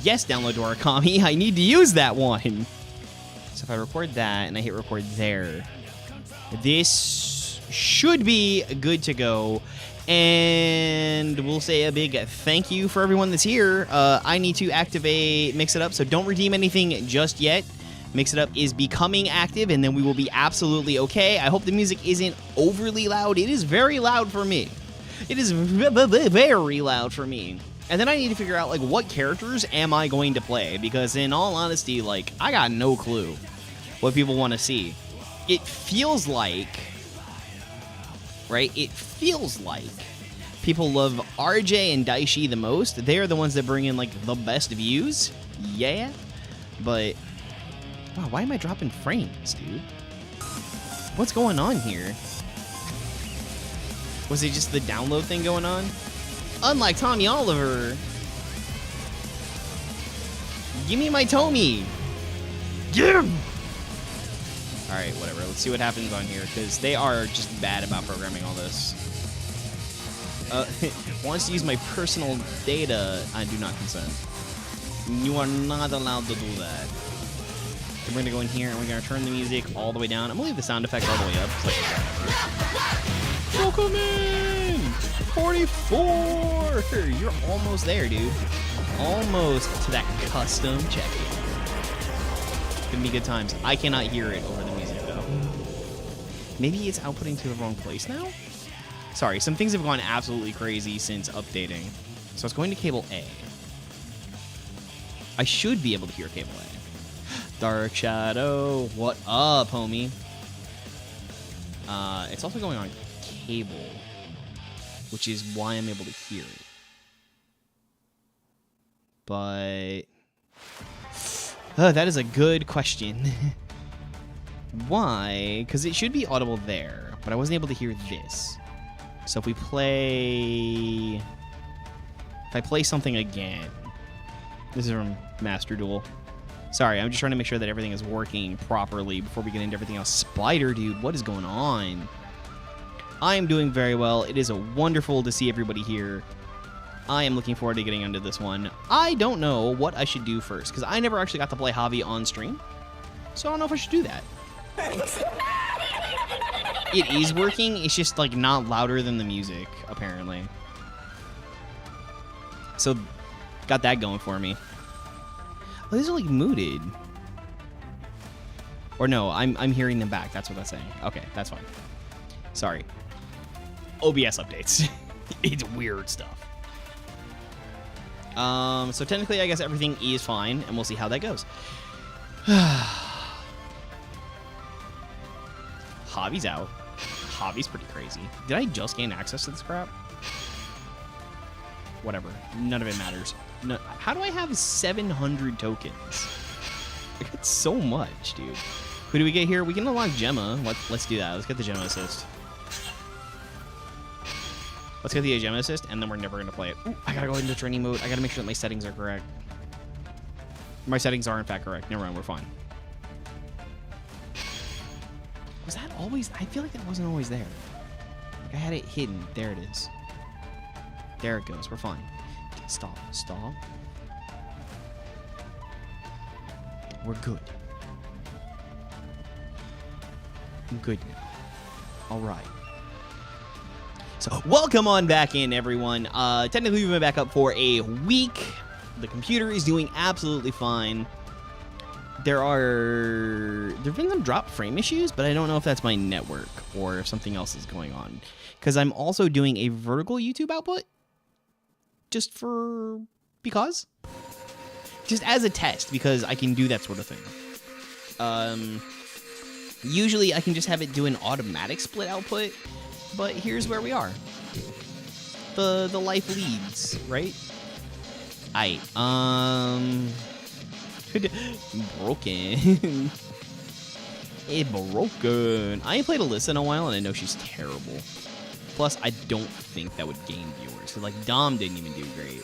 Yes, download Dorakami. I need to use that one. So if I record that and I hit record there, this should be good to go. And we'll say a big thank you for everyone that's here. I need to activate Mix It Up, so don't redeem anything just yet. Mix It Up is becoming active, and then we will be absolutely okay. I hope the music isn't overly loud. It is very loud for me. It is very loud for me. And then I need to figure out, like, what characters am I going to play? Because in all honesty, like, I got no clue what people want to see. It feels like, right? It feels like people love RJ and Daishi the most. They are the ones that bring in, like, the best views. Yeah. But, wow, why am I dropping frames, dude? What's going on here? Was it just the download thing going on? Unlike Tommy Oliver. Give me my Tommy. Give him. Alright, whatever. Let's see what happens on here, because they are just bad about programming all this. Wants to use my personal data. I do not consent. You are not allowed to do that. So we're going to go in here, and we're going to turn the music all the way down. I'm going to leave the sound effect all the way up. Welcome in! 44! You're almost there, dude. Almost to that custom check-in. Gonna be good times. I cannot hear it over the music, though. Maybe it's outputting to the wrong place now? Sorry, some things have gone absolutely crazy since updating. So it's going to cable A. I should be able to hear cable A. Dark Shadow, what up, homie? It's also going on cable, which is why I'm able to hear it. But that is a good question. Why? Because it should be audible there, but I wasn't able to hear this. So if we play, if I play something again, this is from Master Duel. Sorry, I'm just trying to make sure that everything is working properly before we get into everything else. Spider, dude, what is going on? I am doing very well. It is wonderful to see everybody here. I am looking forward to getting into this one. I don't know what I should do first, because I never actually got to play Javi on stream. So I don't know if I should do that. It is working. It's just, like, not louder than the music, apparently. So, got that going for me. Oh, these are, like, muted. Or no, I'm hearing them back. That's what that's saying. Okay, that's fine. Sorry. OBS updates. It's weird stuff. So technically, I guess everything is fine, and we'll see how that goes. Javi's out. Javi's pretty crazy. Did I just gain access to this crap? Whatever. None of it matters. No, how do I have 700 tokens? I got so much, dude. Who do we get here? We can unlock Gemma. Let's do that. Let's get the Gemma assist. Let's get the Gemma assist, and then we're never going to play it. Ooh, I got to go into training mode. I got to make sure that my settings are correct. My settings are, in fact, correct. Never mind. We're fine. Was that always? I feel like that wasn't always there. Like I had it hidden. There it is. There it goes. We're fine. Stop. Stop. We're good. I'm good now. All right. So, welcome on back in, everyone. Technically, we've been back up for a week. The computer is doing absolutely fine. There have been some drop frame issues, but I don't know if that's my network or if something else is going on. Because I'm also doing a vertical YouTube output. Just because. Just as a test, because I can do that sort of thing. Usually, I can just have it do an automatic split output. But here's where we are. The life leads, right? Broken. It's broken. I ain't played Alyssa in a while, and I know she's terrible. Plus, I don't think that would gain viewers. So, like, Dom didn't even do great.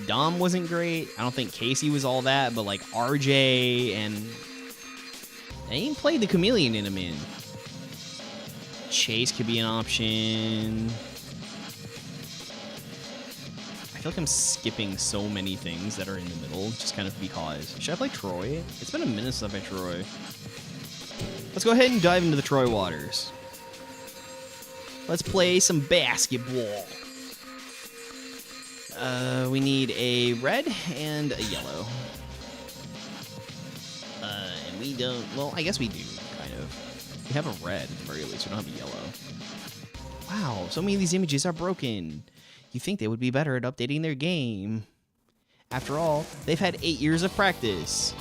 Dom wasn't great. I don't think Casey was all that, but, like, RJ and... I ain't played the Chameleon in a minute. Chase could be an option. I feel like I'm skipping so many things that are in the middle, just kind of because. Should I play Troy? It's been a minute since I played Troy. Let's go ahead and dive into the Troy waters. Let's play some basketball. We need a red and a yellow. And we don't... Well, I guess we do, kind of. We have a red, at the very least. We don't have a yellow. Wow, so many of these images are broken. You think they would be better at updating their game. After all, they've had 8 years of practice.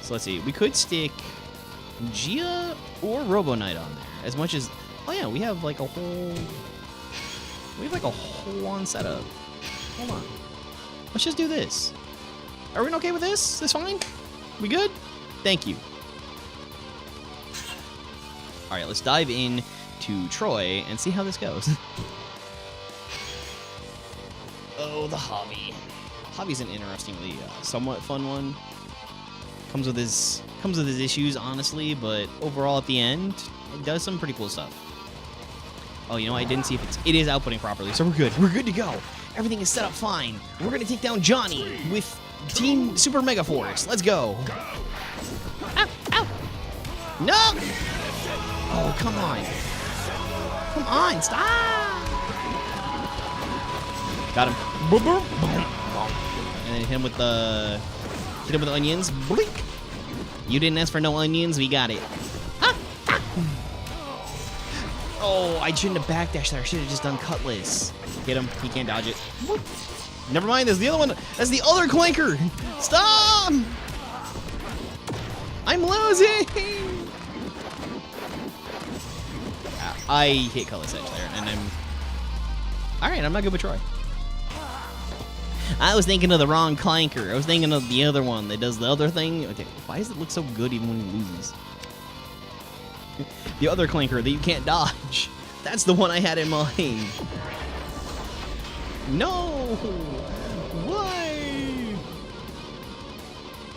So let's see. We could stick Gia or Robo Knight on there. As much as... Oh yeah, we have like a whole... We have like a whole on setup. Hold on. Let's just do this. Are we okay with this? This fine? We good? Thank you. Alright, let's dive in to Troy and see how this goes. Oh, the hobby. Hobby's an interestingly somewhat fun one. Comes with his issues, honestly, but overall at the end, it does some pretty cool stuff. Oh, you know, I didn't see if it is outputting properly, so we're good. We're good to go. Everything is set up fine. We're gonna take down Johnny with Team Super Mega Force. Let's go. Ow, ow. No! Oh, come on. Come on, stop! Got him. Boom, boom, boom. And then hit him with the onions. Blink. You didn't ask for no onions, we got it. Ah, ah. Oh, I shouldn't have backdashed there. I should have just done Cutlass. Hit him. He can't dodge it. Whoop. Never mind. There's the other one. That's the other clanker. Stop! I'm losing. I hit Cutlass Edge there, and I'm... Alright, I'm not good with Troy. I was thinking of the wrong clanker. I was thinking of the other one that does the other thing. Okay, why does it look so good even when he loses? The other clanker that you can't dodge. That's the one I had in mind. No! Why?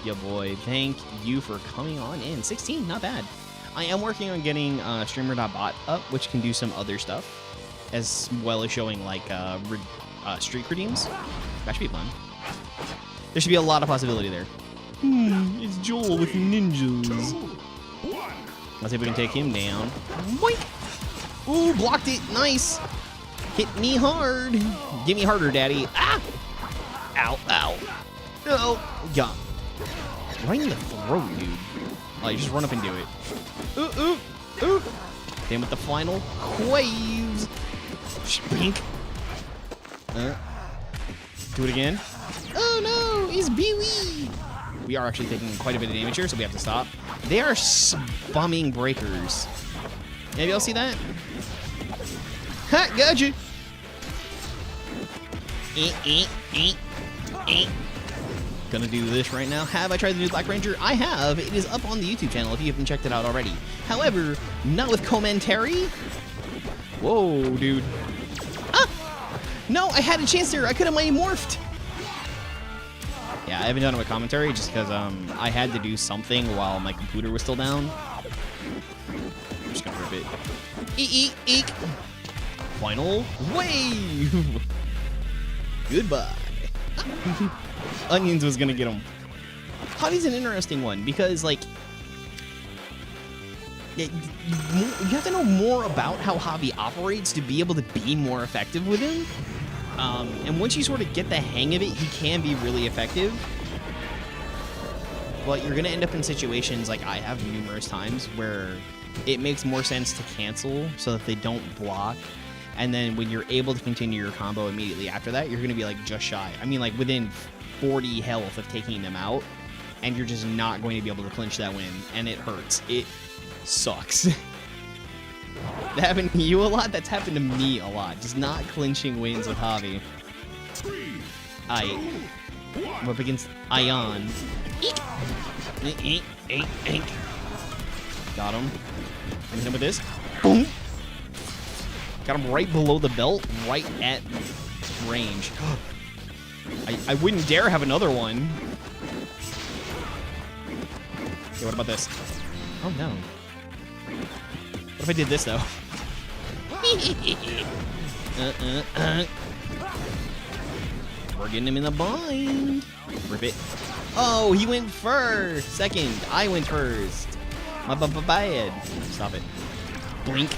Yeah, boy. Thank you for coming on in. 16, not bad. I am working on getting streamer.bot up, which can do some other stuff, as well as showing like streak redeems. That should be fun. There should be a lot of possibility there. It's Joel with ninjas. Let's see if we can take him down. Boink! Ooh, blocked it. Nice. Hit me hard. Give me harder, daddy. Ah! Ow, ow. Oh, yeah. Right in the throat, dude. Oh, you just run up and do it. Ooh, ooh, ooh. Then with the final waves. Spink. Do it again. Oh no, it's Bee-wee. We are actually taking quite a bit of damage here, so we have to stop. They are bumming breakers. Maybe y'all see that? Ha, gotcha. Gonna do this right now. Have I tried the new Black Ranger? I have. It is up on the YouTube channel if you haven't checked it out already. However, not with commentary. Whoa, dude. Ah! No, I had a chance there. I could have mighty morphed. Yeah, I haven't done it with commentary just because I had to do something while my computer was still down. I'm just gonna rip it. Eek, eek. Final wave. Goodbye. Onions was gonna get him. Hobby's an interesting one because, like, you have to know more about how Hobby operates to be able to be more effective with him. And once you sort of get the hang of it, he can be really effective. But you're gonna end up in situations like I have numerous times where it makes more sense to cancel so that they don't block. And then when you're able to continue your combo immediately after that, you're gonna be like just shy. I mean, like within 40 health of taking them out, and you're just not going to be able to clinch that win, and it hurts. It sucks. That happened to you a lot? That's happened to me a lot. Just not clinching wins with Hobby. I'm up against Ion. Eek. Eek, eek, eek. Got him. I'm hit him with this. Boom. Got him right below the belt, right at range. I wouldn't dare have another one. Okay, what about this? Oh no. What if I did this though? we're getting him in the bind. Rip it. Oh, he went first. Second. I went first. My bad. Stop it. Blink.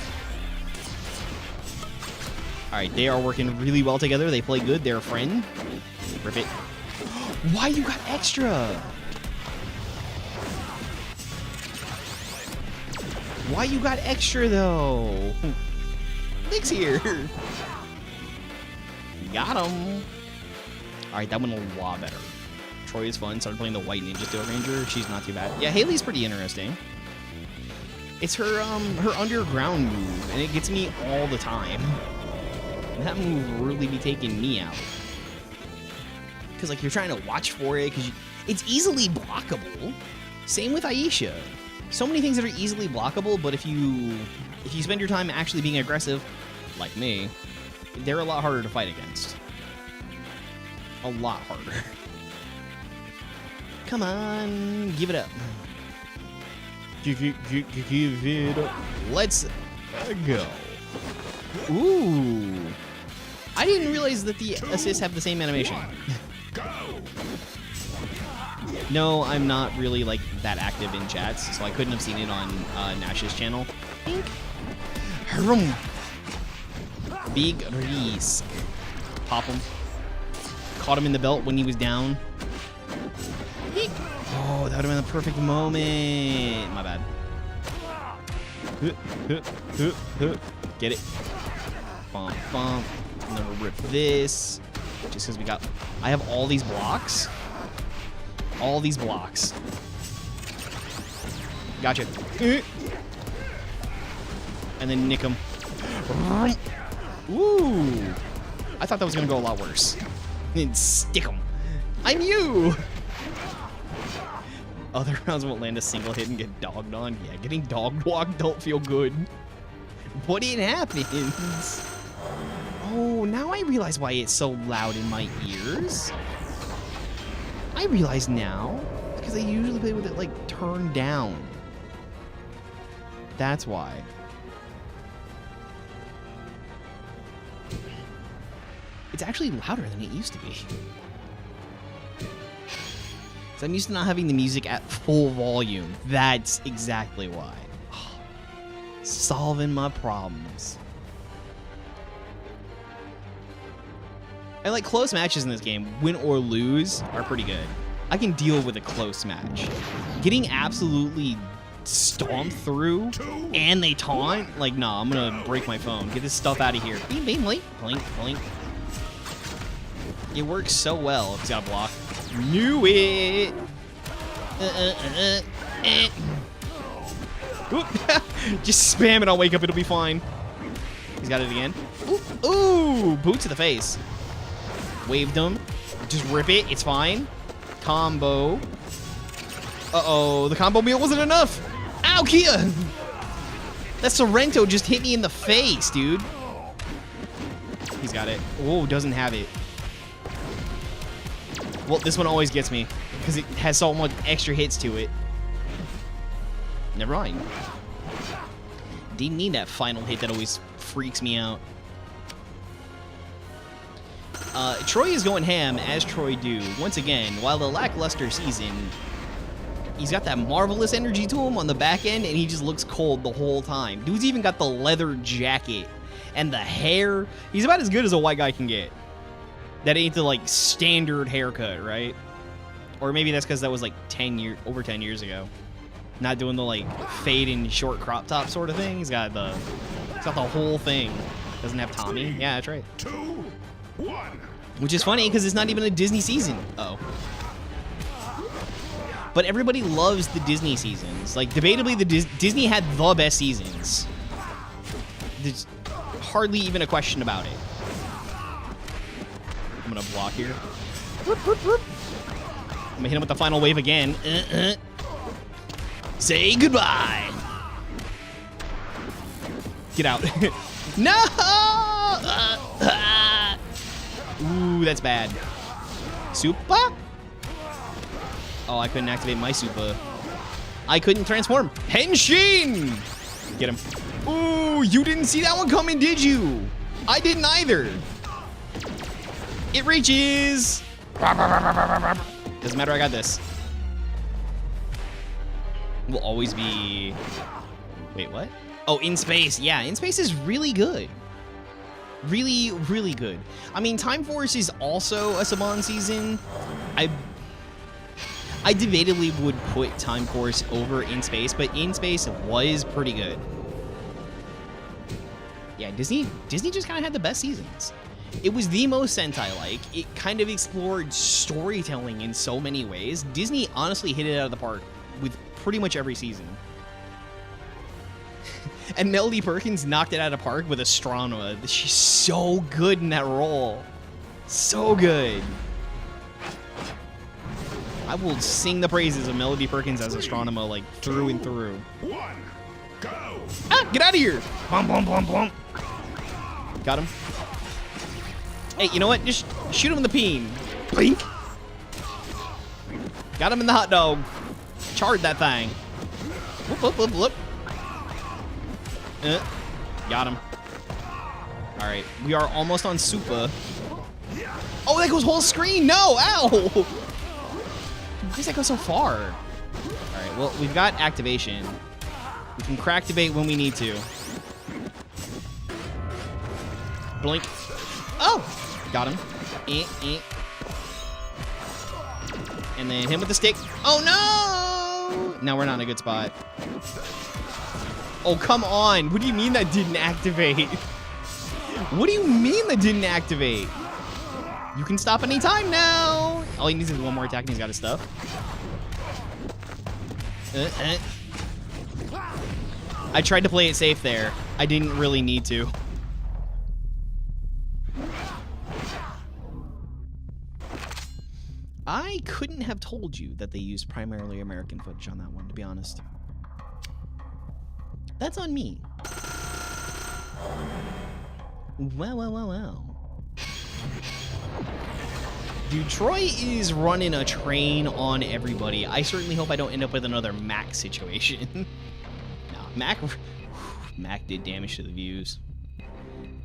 All right, they are working really well together. They play good. They're a friend. Rip it. Why you got extra? Why you got extra, though? Nick's here. Got him. All right, that went a lot better. Troy is fun. Started playing the White Ninja Steel Ranger. She's not too bad. Yeah, Haley's pretty interesting. It's her underground move, and it gets me all the time. And that move really be taking me out. Because, like, you're trying to watch for it, because it's easily blockable. Same with Aisha. So many things that are easily blockable, but if you spend your time actually being aggressive, like me, they're a lot harder to fight against. A lot harder. Come on, give it up. Give it up. Let's go. Ooh. I didn't realize that the assists have the same animation. No, I'm not really like that active in chats, so I couldn't have seen it on Nash's channel. Big risk. Pop him. Caught him in the belt when he was down. Oh, that would have been the perfect moment. My bad. Get it. Bump, bump. And then we'll rip this. Just because we got... I have all these blocks. All these blocks. Gotcha. And then nick him. Ooh. I thought that was going to go a lot worse. And stick him. I'm you. Other rounds won't land a single hit and get dogged on. Yeah, getting dog walked don't feel good. But it happens. Oh, now I realize why it's so loud in my ears. I realize now. Because I usually play with it, like, turned down. That's why. It's actually louder than it used to be. So I'm used to not having the music at full volume. That's exactly why. Oh, solving my problems. And like close matches in this game, win or lose, are pretty good. I can deal with a close match. Getting absolutely stomped through and they taunt, like, nah, I'm gonna break my phone. Get this stuff out of here. Beam, beam, blink, blink, blink. It works so well if it's got a block. Knew it. Just spam it. I'll wake up. It'll be fine. He's got it again. Ooh, ooh, boot to the face. Waved him. Just rip it. It's fine. Combo. Uh-oh. The combo meal wasn't enough. Ow, Kia. That Sorrento just hit me in the face, dude. He's got it. Oh, doesn't have it. Well, this one always gets me because it has so much extra hits to it. Never mind. Didn't need that final hit that always freaks me out. Troy is going ham, as Troy do. Once again, while the lackluster season, he's got that marvelous energy to him on the back end, and he just looks cold the whole time. Dude's even got the leather jacket and the hair. He's about as good as a white guy can get. That ain't the, like, standard haircut, right? Or maybe that's because that was, like, over 10 years ago. Not doing the, like, fade and short crop top sort of thing. He's got the whole thing. Doesn't have Tommy. Yeah, that's right. 2, 1. Which is funny because it's not even a Disney season. Uh-oh. But everybody loves the Disney seasons. Like, debatably, Disney had the best seasons. There's hardly even a question about it. I'm gonna block here. I'm gonna hit him with the final wave again. Say goodbye. Get out. No! Ooh, that's bad. Super? Oh, I couldn't activate my super. I couldn't transform. Henshin! Get him. Ooh, you didn't see that one coming, did you? I didn't either. It reaches. Doesn't matter, I got this. Will always be... Wait, what? Oh, In Space. Yeah, In Space is really good. Really, really good. I mean, Time Force is also a Saban season. I debatably would put Time Force over In Space, but In Space was pretty good. Yeah, Disney just kind of had the best seasons. It was the most Sentai-like. It kind of explored storytelling in so many ways. Disney honestly hit it out of the park with pretty much every season. And Melody Perkins knocked it out of the park with Astronema. She's so good in that role. So good. I will sing the praises of Melody Perkins as Astronema, like, through and through. One, go. Ah, get out of here! Bum, bum, bum, bum. Got him. Hey, you know what? Just shoot him in the peen. Blink. Got him in the hot dog. Charred that thing. Whoop, whoop, whoop, whoop. Got him. All right, we are almost on Supa. Oh, that goes whole screen. No, ow. Why does that go so far? All right, well, we've got activation. We can cracktivate when we need to. Blink. Oh, got him. And then him with the stick. Oh, no. Now we're not in a good spot. Oh, come on. What do you mean that didn't activate? What do you mean that didn't activate? You can stop anytime now. All he needs is one more attack and he's got his stuff. I tried to play it safe there. I didn't really need to. I couldn't have told you that they used primarily American footage on that one, to be honest. That's on me. Well. Dude, Troy is running a train on everybody. I certainly hope I don't end up with another Mac situation. No, Mac did damage to the views.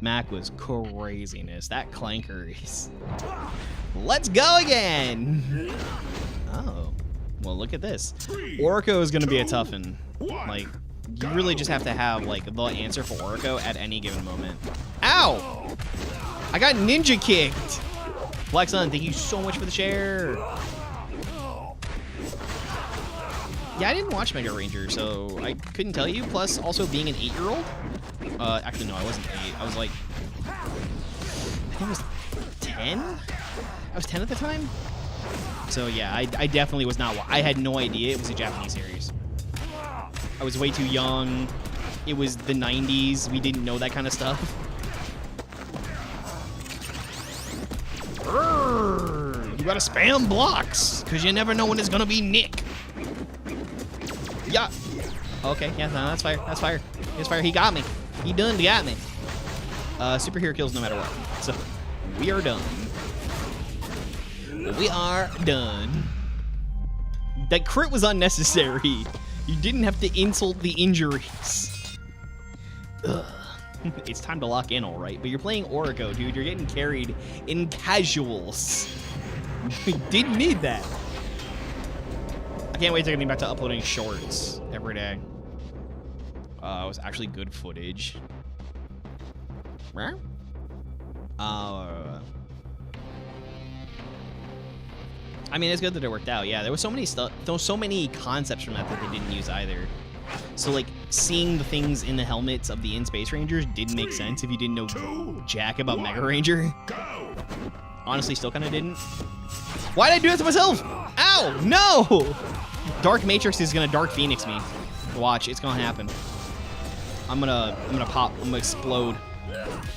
Mac was craziness. That clanker is... Let's go again! Oh. Well, look at this. Orko is going to be a toughin'. Like, you really just have to have, like, the answer for Orko at any given moment. Ow! I got ninja kicked! Black Sun, thank you so much for the share. Yeah, I didn't watch Mega Ranger, so I couldn't tell you. Plus, also being an 8-year-old. Actually, no, I wasn't 8. I was like... I think I was 10? I was 10 at the time? So yeah, I definitely was not... I had no idea it was a Japanese series. I was way too young. It was the 90s. We didn't know that kind of stuff. You gotta spam blocks, because you never know when it's gonna be Nick. Yeah. Okay, yeah, no, that's fire. That's fire. It's fire. He got me. He done got me. Superhero kills no matter what. So, we are done. We are done. That crit was unnecessary. You didn't have to insult the injuries. Ugh. It's time to lock in, all right. But you're playing Oriko, dude. You're getting carried in casuals. We didn't need that. I can't wait to get back to uploading shorts every day. It was actually good footage. I mean, it's good that it worked out. Yeah, there was so many stuff. There was so many concepts from that they didn't use either. So, like, seeing the things in the helmets of the In-Space Rangers didn't make sense if you didn't know jack about Mega Ranger. Honestly, still kind of didn't. Why'd I do that to myself? Ow! No! Dark Matrix is gonna Dark Phoenix me. Watch, it's gonna happen. I'm gonna pop. I'm gonna explode.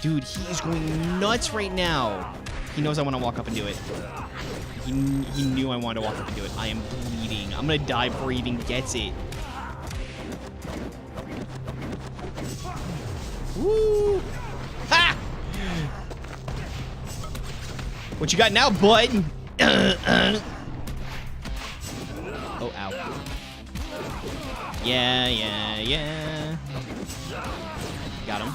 Dude, he is going nuts right now. He knows I want to walk up and do it. He knew I wanted to walk up and do it. I am bleeding. I'm gonna die before he even gets it. Woo! Ha! What you got now, bud? Oh, ow. Yeah. Got him.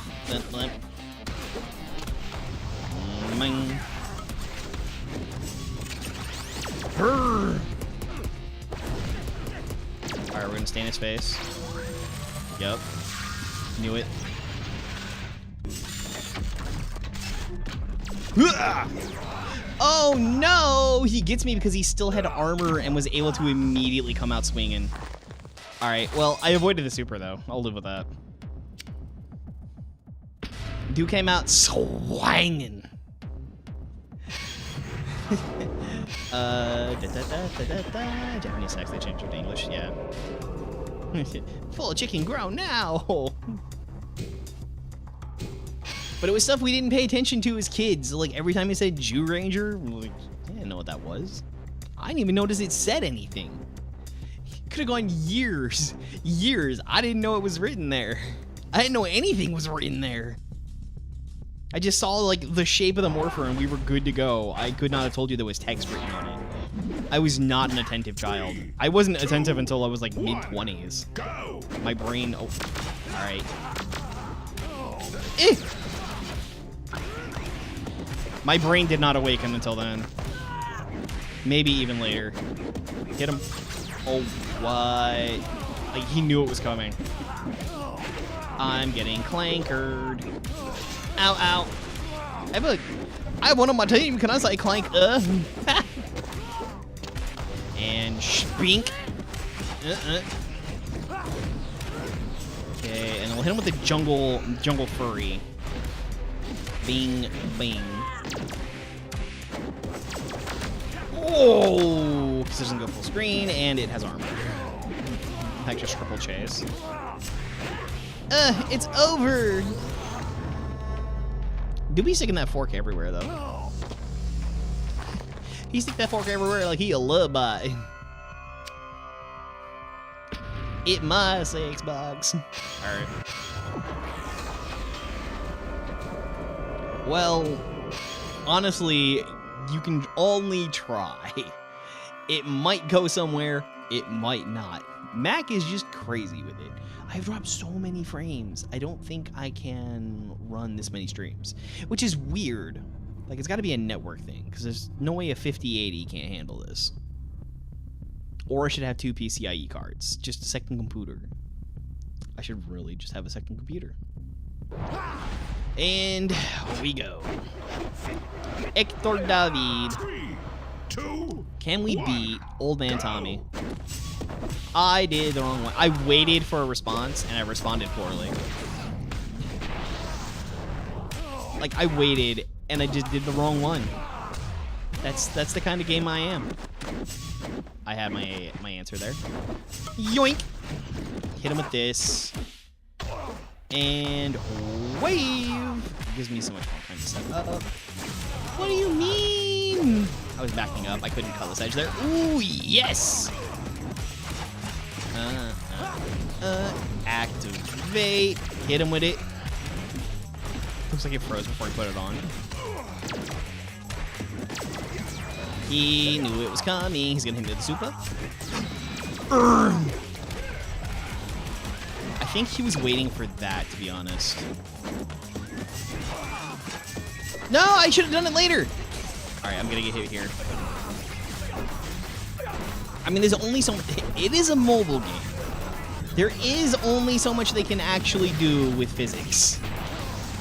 Alright, we're gonna stay in his face. Yup. Knew it. Oh no! He gets me because he still had armor and was able to immediately come out swinging. Alright, well, I avoided the super though. I'll live with that. Dude came out swinging. Japanese sex, they changed it to English, yeah. Full of chicken ground now. But it was stuff we didn't pay attention to as kids. Like every time he said Jew Ranger, like, I didn't know what that was. I didn't even notice it said anything. Could have gone years. I didn't know it was written there. I didn't know anything was written there. I just saw like the shape of the Morphin and we were good to go. I could not have told you there was text written on it. I was not an attentive child. I wasn't attentive until I was like mid-20s. My brain, oh, all right. Eh! My brain did not awaken until then. Maybe even later. Hit him. Oh, what? Like, he knew it was coming. I'm getting clankered. Ow, ow. I have one on my team. Can I say clank? And spink. Okay, and we'll hit him with the jungle furry. Bing, bing. Oh, because it doesn't go full screen, and it has armor. Like just triple chase. It's over. Do be sticking that fork everywhere, though. He stick that fork everywhere like he a love bite. It my sex box. Alright. Well, honestly, you can only try. It might go somewhere, it might not. Mac is just crazy with it. I've dropped so many frames. I don't think I can run this many streams, which is weird. Like, it's got to be a network thing, because there's no way a 5080 can't handle this. Or I should have 2 PCIe cards. Just a second computer. I should really just have a second computer. And we go. Hector David. 3, 2, Can we 1, beat Old Man go. Tommy? I did the wrong one. I waited for a response, and I responded poorly. Like, I waited, and I just did the wrong one. That's the kind of game I am. I had my answer there. Yoink! Hit him with this. And wave! Gives me so much more time to set up. What do you mean? I was backing up. I couldn't cut this edge there. Ooh, yes! Activate. Hit him with it. Looks like it froze before he put it on. He knew it was coming. He's gonna hit me with the super. I think he was waiting for that, to be honest. No, I should have done it later. All right, I'm gonna get hit here. I mean, there's only so much. It is a mobile game. There is only so much they can actually do with physics.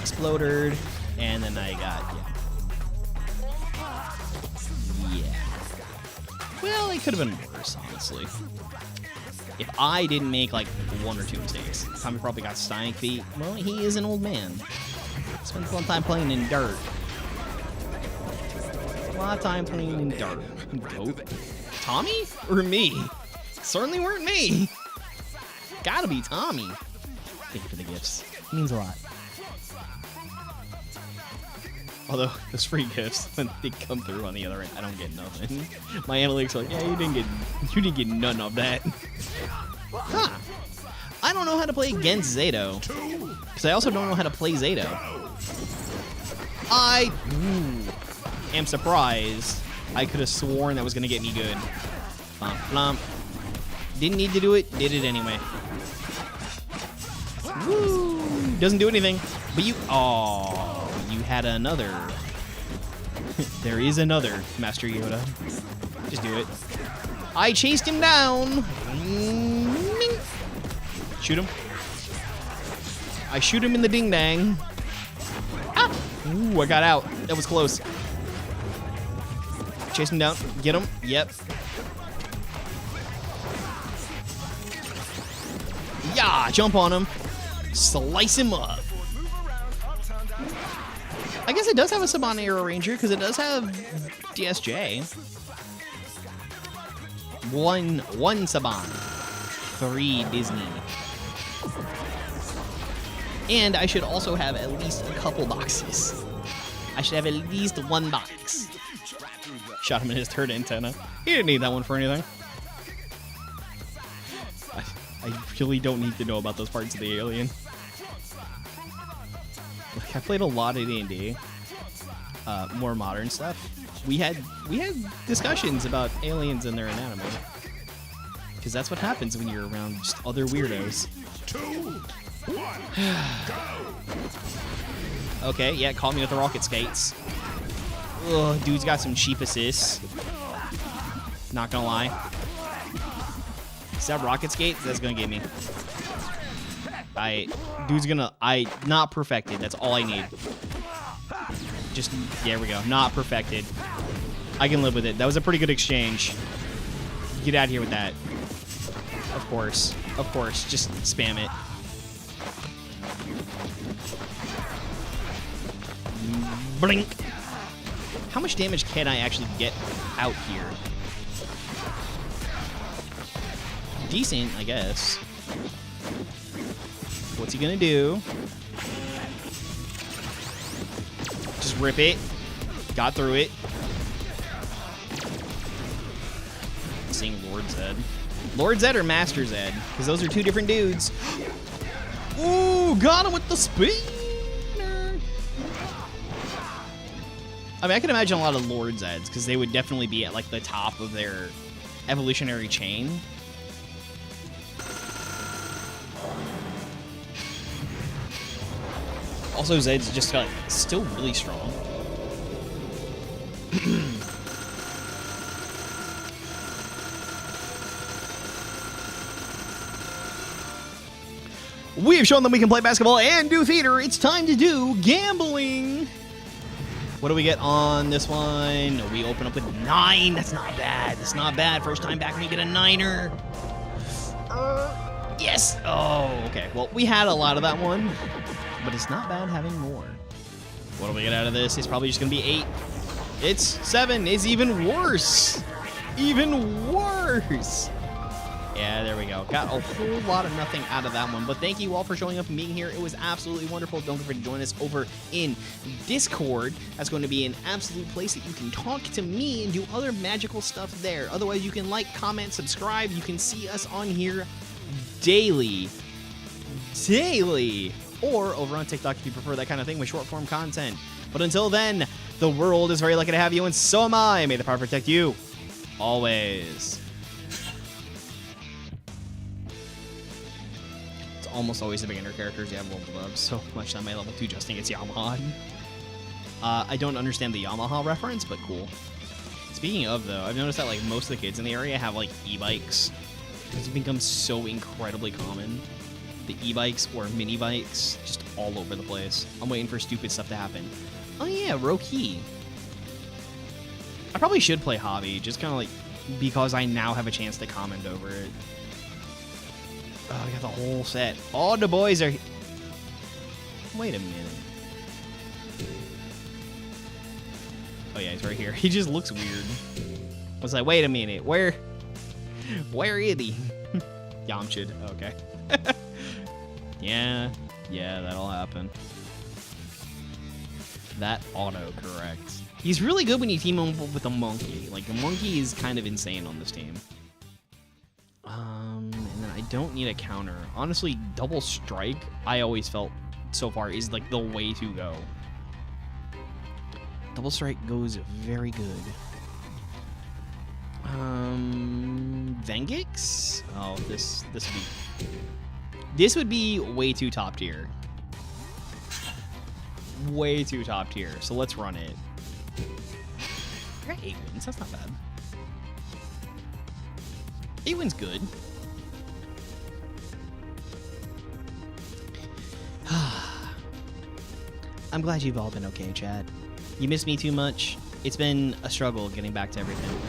Exploded, and then I got, yeah. Well, it could have been worse, honestly. If I didn't make like 1 or 2 mistakes, Tommy probably got styling feet. Well, he is an old man. Spends a lot of time playing in dirt. A lot of time playing in dirt. Goat. Tommy or me? Certainly weren't me. Gotta be Tommy. Thank you for the gifts. It means a lot. Although those free gifts, when they come through on the other end, I don't get nothing. My analytics are like, yeah, you didn't get none of that. Huh. I don't know how to play against Zato. Because I also don't know how to play Zato. I am surprised. I could have sworn that was going to get me good. Flomp, flomp. Didn't need to do it, did it anyway. Woo! Doesn't do anything. But you... Oh, you had another. There is another, Master Yoda. Just do it. I chased him down. Shoot him. I shoot him in the ding dang. Ah! Ooh, I got out. That was close. Chase him down. Get him. Yep. Yeah, jump on him. Slice him up. I guess it does have a Saban Arrow Ranger because it does have DSJ. One Saban. 3 Disney. And I should also have at least a couple boxes. I should have at least 1 box. Shot him in his third antenna. He didn't need that one for anything. I really don't need to know about those parts of the alien. Like, I played a lot of D&D, more modern stuff. We had discussions about aliens and their anatomy, because that's what happens when you're around just other weirdos. 2, 1, go! Okay, yeah, caught me with the rocket skates. Ugh, dude's got some cheap assists. Not gonna lie. Is that rocket skates? That's gonna get me. Not perfected. That's all I need. Just, there we go. Not perfected. I can live with it. That was a pretty good exchange. Get out of here with that. Of course. Of course. Just spam it. Blink. How much damage can I actually get out here? Decent, I guess. What's he gonna do? Just rip it. Got through it. I'm seeing Lord Zed. Lord Zed or Master Zed? Because those are 2 different dudes. Ooh, got him with the spinner. I mean, I can imagine a lot of Lord Zeds because they would definitely be at like the top of their evolutionary chain. Also, Zed's just got still really strong. We have shown them we can play basketball and do theater. It's time to do gambling. What do we get on this one? We open up with 9. That's not bad. That's not bad. First time back, we get a 9er. Yes. Oh, okay. Well, we had a lot of that one, but it's not bad having more. What do we get out of this? It's probably just going to be 8. It's 7. It's even worse. Even worse. Yeah, there we go. Got a whole lot of nothing out of that one. But thank you all for showing up and being here. It was absolutely wonderful. Don't forget to join us over in Discord. That's going to be an absolute place that you can talk to me and do other magical stuff there. Otherwise, you can like, comment, subscribe. You can see us on here daily. Daily. Or over on TikTok if you prefer that kind of thing with short form content. But until then, the world is very lucky to have you, and so am I. May the power protect you always. Almost always the beginner characters you have leveled up so much that my level 2 Justin gets Yamaha. I don't understand the Yamaha reference, but cool. Speaking of, though, I've noticed that like most of the kids in the area have like e-bikes. It's become so incredibly common. The e-bikes or mini bikes just all over the place. I'm waiting for stupid stuff to happen. Oh yeah, Roki. I probably should play Hobby, just kind of like because I now have a chance to comment over it. Oh, I got the whole set. All the boys are... Wait a minute. Oh, yeah, he's right here. He just looks weird. I was like, wait a minute. Where is he? Yamchid. Okay. Yeah, that'll happen. That auto-corrects. He's really good when you team him up with a monkey. Like, a monkey is kind of insane on this team. And then I don't need a counter. Honestly, double strike, I always felt so far is like the way to go. Double strike goes very good. Vengix? Oh, this would be way too top tier. Way too top tier. So let's run it. I got 8 wins. That's not bad. A-Win's good. I'm glad you've all been okay, chat. You miss me too much. It's been a struggle getting back to everything.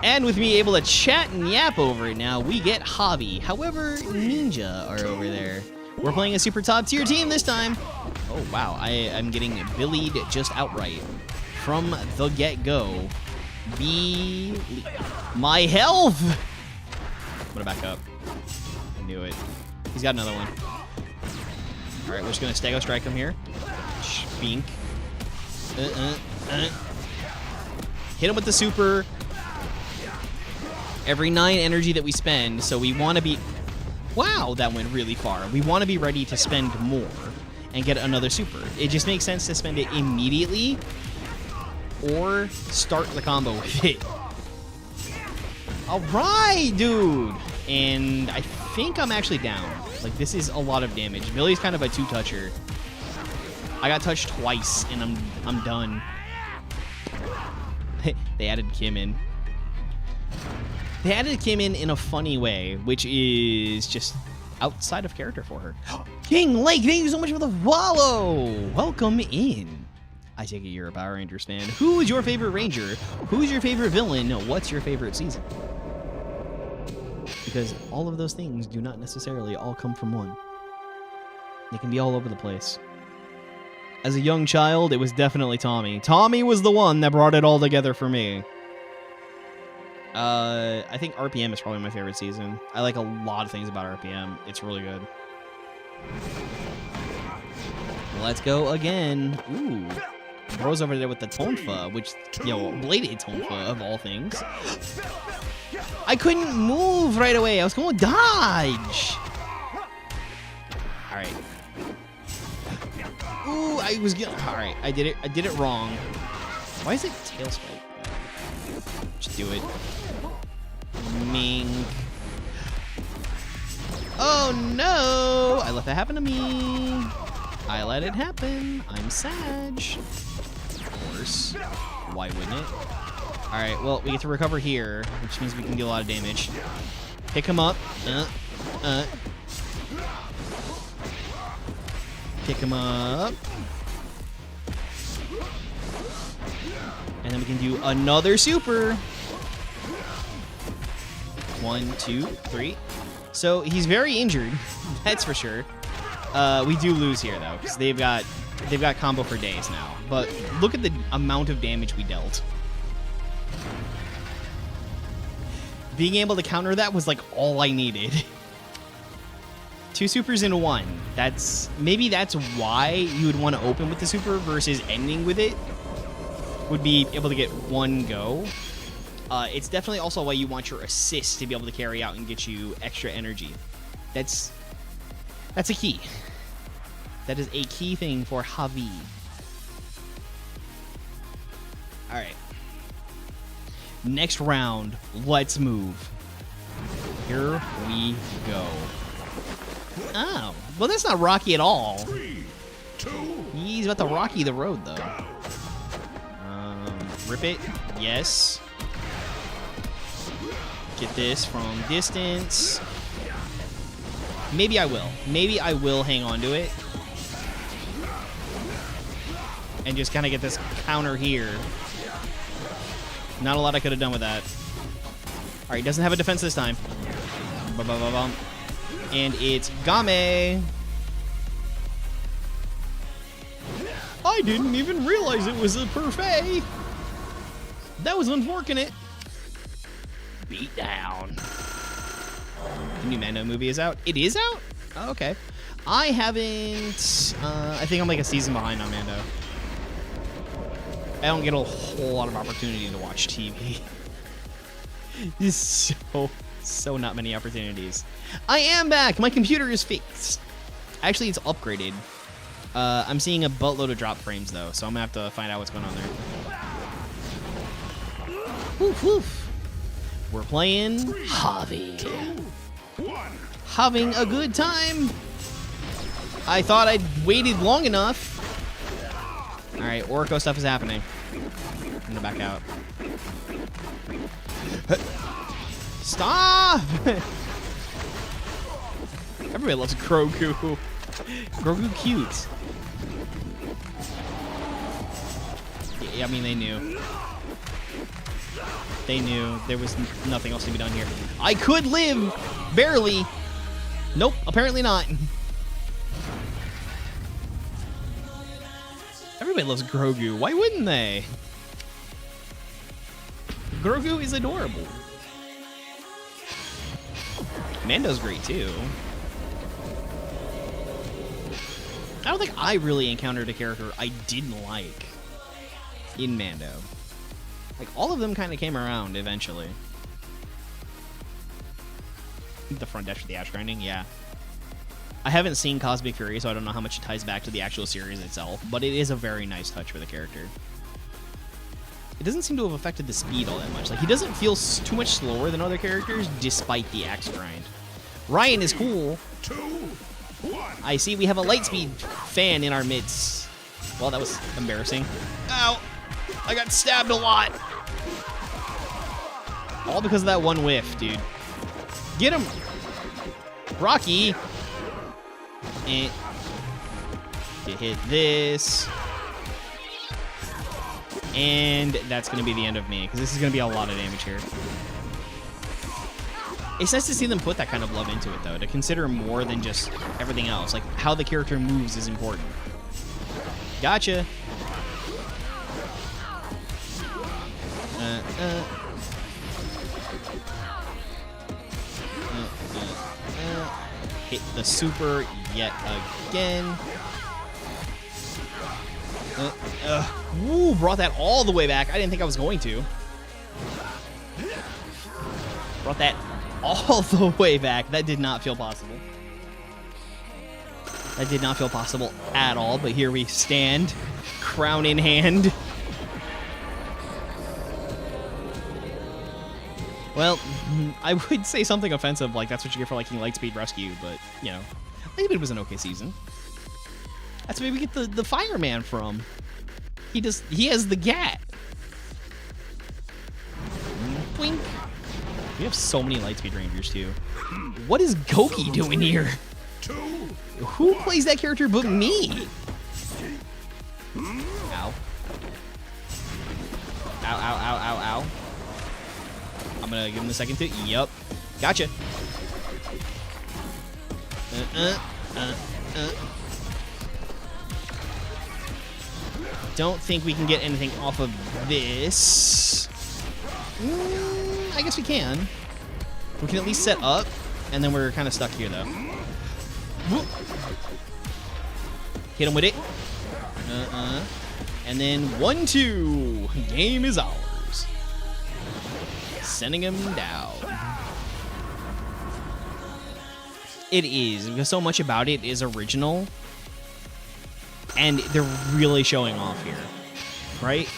And with me able to chat and yap over it now, we get Javi. However, Ninja are over there. We're playing a super top tier team this time. Oh, wow. I'm getting bullied just outright. From the get-go. My health! I'm gonna back up. I knew it. He's got another one. Alright, we're just gonna Stego Strike him here. Spink. Hit him with the super. Every 9 energy that we spend, so we want to be... Wow, that went really far. We want to be ready to spend more and get another super. It just makes sense to spend it immediately or start the combo with it. All right, dude. And I think I'm actually down. Like, this is a lot of damage. Billy's kind of a two-toucher. I got touched twice, and I'm done. They added Kim in. They added Kim in a funny way, which is just outside of character for her. King Lake, thank you so much for the follow. Welcome in. I take it you're a Power Rangers fan. Who is your favorite Ranger? Who's your favorite villain? What's your favorite season? Because all of those things do not necessarily all come from one. They can be all over the place. As a young child, it was definitely Tommy. Tommy was the one that brought it all together for me. I think RPM is probably my favorite season. I like a lot of things about RPM. It's really good. Let's go again. Ooh. Bro's over there with the Tonfa, which, bladed Tonfa of all things. I couldn't move right away. I was going to dodge. All right. Ooh, I was gonna... All right, I did it wrong. Why is it tail spike? Just do it. Ming. Oh no! I let that happen to me. I let it happen. I'm Sag. Of course. Why wouldn't it? All right. Well, we get to recover here, which means we can do a lot of damage. Pick him up. Pick him up. And then we can do another super. 1, 2, 3. So he's very injured, that's for sure. We do lose here though, because they've got combo for days now. But look at the amount of damage we dealt. Being able to counter that was like all I needed. 2 supers in 1. Maybe that's why you would want to open with the super versus ending with it. Would be able to get 1 go. It's definitely also why you want your assist to be able to carry out and get you extra energy. That's a key. That is a key thing for Javi. All right. Next round, let's move. Here we go. Oh, well, that's not rocky at all. 3, 2, He's about to rocky the road, though. Rip it. Yes. Get this from distance. Maybe I will. Maybe I will hang on to it. And just kind of get this counter here. Not a lot I could have done with that. All right, doesn't have a defense this time. Ba-ba-ba-bum. And it's Game. I didn't even realize it was a parfait. That was unfortunate. Beat down. The new Mando movie is out. It is out? Oh, okay. I haven't... I think I'm like a season behind on Mando. I don't get a whole lot of opportunity to watch TV. So not many opportunities. I am back. My computer is fixed. Actually, it's upgraded. I'm seeing a boatload of drop frames, though, so I'm going to have to find out what's going on there. Woof, woof. We're playing Javi. 2, 1. Having a good time. I thought I'd waited long enough. All right, Orco stuff is happening. I'm going to back out. Stop! Everybody loves Grogu. Grogu cute. Yeah, I mean, they knew. They knew there was nothing else to be done here. I could live! Barely! Nope, apparently not. Everybody loves Grogu. Why wouldn't they? Grogu is adorable. Mando's great, too. I don't think I really encountered a character I didn't like in Mando. Like, all of them kind of came around eventually. The front dash with the ash grinding, yeah. I haven't seen Cosmic Fury, so I don't know how much it ties back to the actual series itself, but it is a very nice touch for the character. It doesn't seem to have affected the speed all that much. Like, he doesn't feel too much slower than other characters, despite the axe grind. Ryan is cool. 2, 1. I see we have a Lightspeed fan in our midst. Well, that was embarrassing. Ow! I got stabbed a lot. All because of that one whiff, dude. Get him! Rocky! You hit this. And that's going to be the end of me, because this is going to be a lot of damage here. It's nice to see them put that kind of love into it, though, to consider more than just everything else. Like, how the character moves is important. Gotcha. Hit the super yet again. Woo, brought that all the way back. I didn't think I was going to. Brought that all the way back. That did not feel possible. That did not feel possible at all, but here we stand, crown in hand. Well, I would say something offensive, like that's what you get for liking Lightspeed Rescue, but, you know, Lightspeed was an okay season. That's where we get the fireman from. He has the gat. Blink. We have so many Lightspeed Rangers, too. What is Goki doing here? 2. Who plays that character but me? Ow. Ow, ow, ow, ow, ow. I'm gonna give him a second to. Yup. Gotcha. Don't think we can get anything off of this. I guess we can. We can at least set up, and then we're kind of stuck here, though. Whoop. Hit him with it. And then 1-2. Game is ours. Sending him down. It is, because so much about it is original. And they're really showing off here. Right?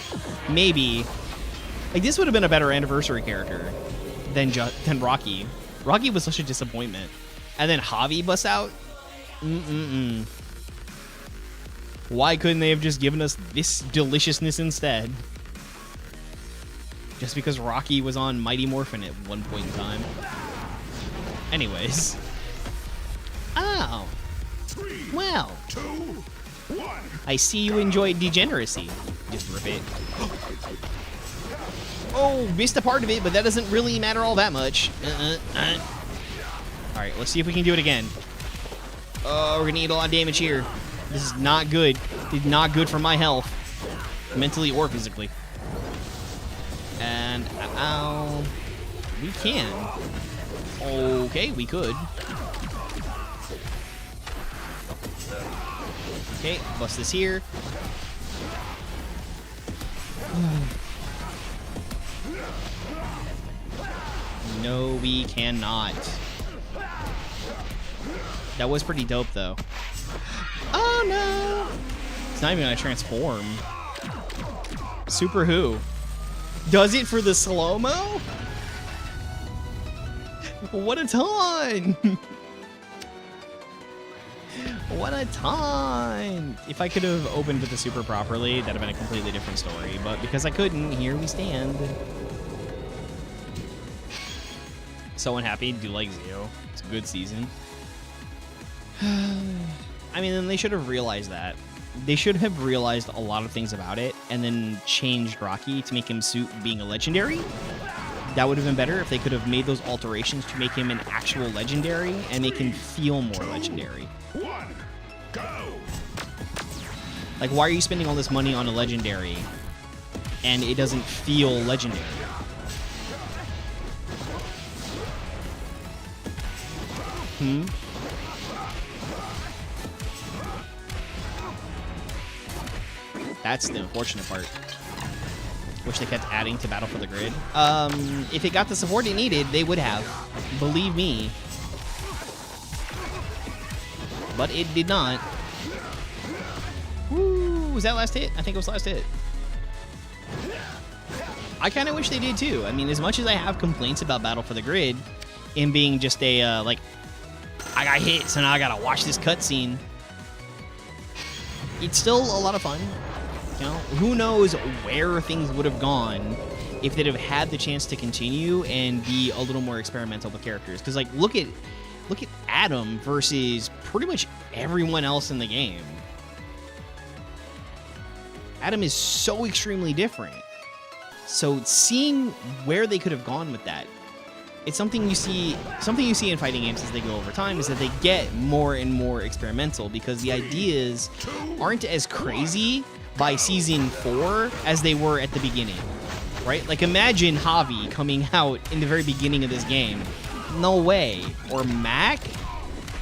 Maybe. Like, this would have been a better anniversary character than Rocky. Rocky was such a disappointment. And then Javi busts out. Why couldn't they have just given us this deliciousness instead? Just because Rocky was on Mighty Morphin at one point in time. Anyways. Oh. 3, Well. 2, 1. I see you enjoyed degeneracy. Just rip it. Oh, missed a part of it, but that doesn't really matter all that much. Alright, let's see if we can do it again. Oh, we're gonna eat a lot of damage here. This is not good. It's not good for my health. Mentally or physically. And, ow. We can. Okay, we could. Okay, bust this here. No, we cannot. That was pretty dope, though. Oh, no! It's not even gonna transform. Super who? Does it for the slow-mo? What a ton! What a ton! If I could have opened with the super properly, that'd have been a completely different story. But because I couldn't, here we stand. So unhappy. Do like Zio. It's a good season. I mean, then they should have realized that. They should have realized a lot of things about it and then changed Rocky to make him suit being a legendary. That would have been better if they could have made those alterations to make him an actual legendary and make him feel more legendary. 1, go! Like, why are you spending all this money on a legendary and it doesn't feel legendary? That's the unfortunate part. Wish they kept adding to Battle for the Grid. If it got the support it needed, they would have. Believe me. But it did not. Woo! Was that last hit? I think it was last hit. I kind of wish they did too. I mean, as much as I have complaints about Battle for the Grid, in being just a, like, I got hit, so now I gotta watch this cutscene. It's still a lot of fun. You know, who knows where things would have gone if they'd have had the chance to continue and be a little more experimental with characters. Because, like, look at Adam versus pretty much everyone else in the game. Adam is so extremely different. So seeing where they could have gone with that, it's something you see in fighting games as they go over time, is that they get more and more experimental because the ideas aren't as crazy by season 4 as they were at the beginning, right? Like, imagine Javi coming out in the very beginning of this game. No way. Or Mac?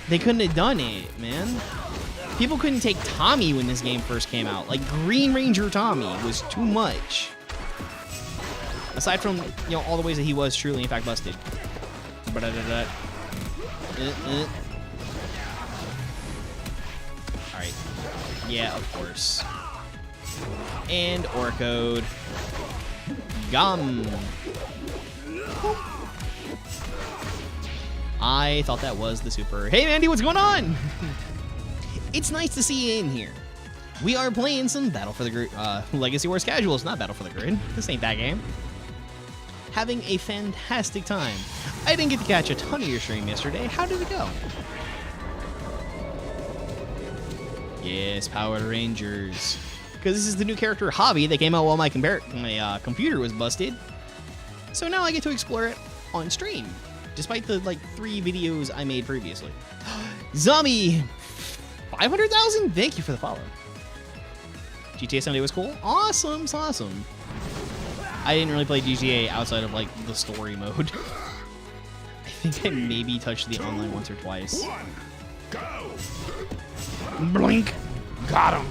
They couldn't have done it, man. People couldn't take Tommy when this game first came out. Like, Green Ranger Tommy was too much. Aside from, you know, all the ways that he was truly, in fact, busted. Alright. Yeah, of course. And Orcode. Gum. I thought that was the super. Hey, Mandy, what's going on? It's nice to see you in here. We are playing some Battle for the Grid, Legacy Wars Casuals, not Battle for the Grid. This ain't that game. Having a fantastic time. I didn't get to catch a ton of your stream yesterday. How did it go? Yes, Power Rangers. Because this is the new character Hobby that came out while my computer was busted. So now I get to explore it on stream, despite the, like, 3 videos I made previously. Zombie 500,000? Thank you for the follow. GTA Sunday was cool? Awesome, it's awesome. I didn't really play GTA outside of, like, the story mode. I think I maybe touched the online once or twice. 1, go! Blink! Got him!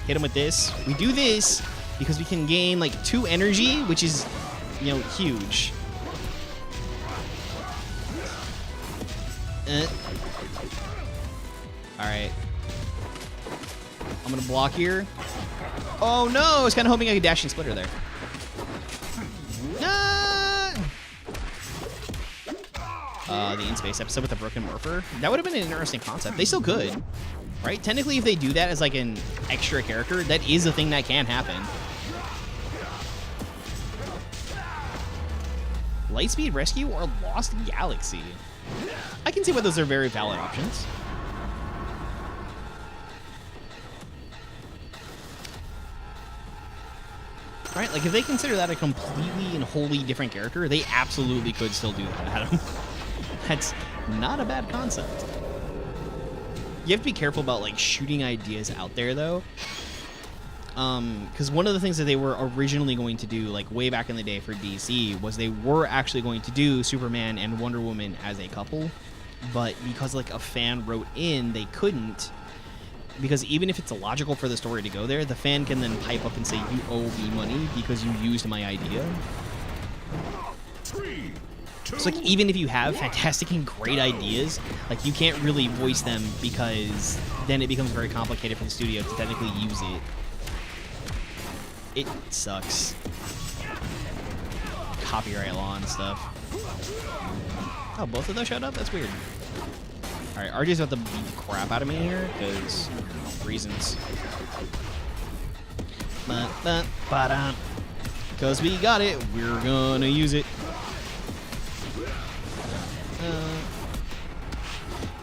Hit him with this. We do this because we can gain, like, 2 energy, which is, you know, huge. Alright. I'm gonna block here. Oh no! I was kind of hoping I could dash and splitter there. The in-space episode with the broken morpher. That would have been an interesting concept. They still could, right? Technically, if they do that as, like, an extra character, that is a thing that can happen. Lightspeed Rescue or Lost Galaxy? I can see why those are very valid options. Right? Like, if they consider that a completely and wholly different character, they absolutely could still do that, Adam. That's not a bad concept. You have to be careful about, like, shooting ideas out there, though. Because one of the things that they were originally going to do, like, way back in the day for DC, was they were actually going to do Superman and Wonder Woman as a couple. But because, like, a fan wrote in, they couldn't. Because even if it's illogical for the story to go there, the fan can then pipe up and say, you owe me money because you used my idea. 3, 2, So, like, even if you have fantastic and great ideas, like, you can't really voice them because then it becomes very complicated for the studio to technically use it. It sucks. Copyright law and stuff. Oh, both of those showed up? That's weird. Alright, RJ's about to beat the crap out of me here, because reasons. Because we got it, we're gonna use it.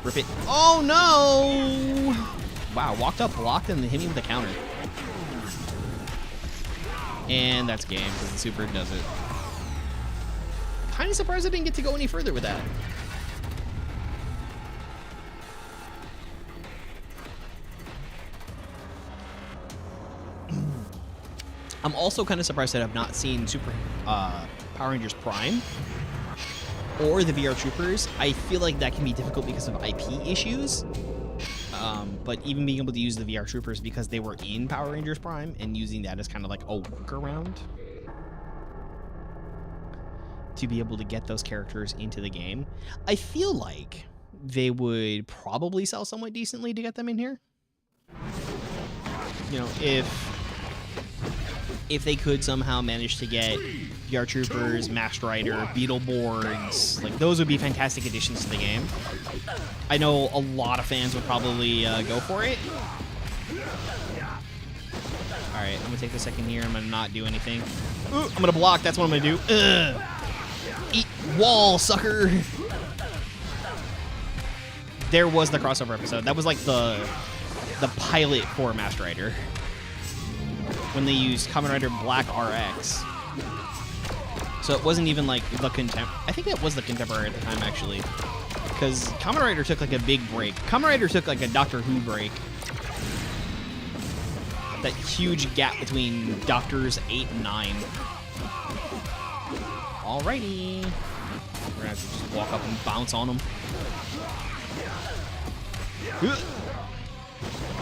Rip it. Oh, no! Wow, walked up, blocked, and hit me with a counter. And that's game, because the super does it. Kind of surprised I didn't get to go any further with that. I'm also kind of surprised that I've not seen Super Power Rangers Prime or the VR Troopers. I feel like that can be difficult because of IP issues. But even being able to use the VR Troopers because they were in Power Rangers Prime and using that as kind of like a workaround to be able to get those characters into the game, I feel like they would probably sell somewhat decently to get them in here. You know, if they could somehow manage to get VR Troopers, Masked Rider, Beetleborgs, like those would be fantastic additions to the game. I know a lot of fans would probably go for it. Alright, I'm gonna take a second here. I'm gonna not do anything. Ooh, I'm gonna block. That's what I'm gonna do. Ugh. Eat wall, sucker. There was the crossover episode. That was like the pilot for Masked Rider, when they used Kamen Rider Black RX. So it wasn't even like the I think it was the contemporary at the time, actually. Because Kamen Rider took like a big break. Kamen Rider took like a Doctor Who break. That huge gap between Doctors 8 and 9. Alrighty. We're gonna have to just walk up and bounce on them.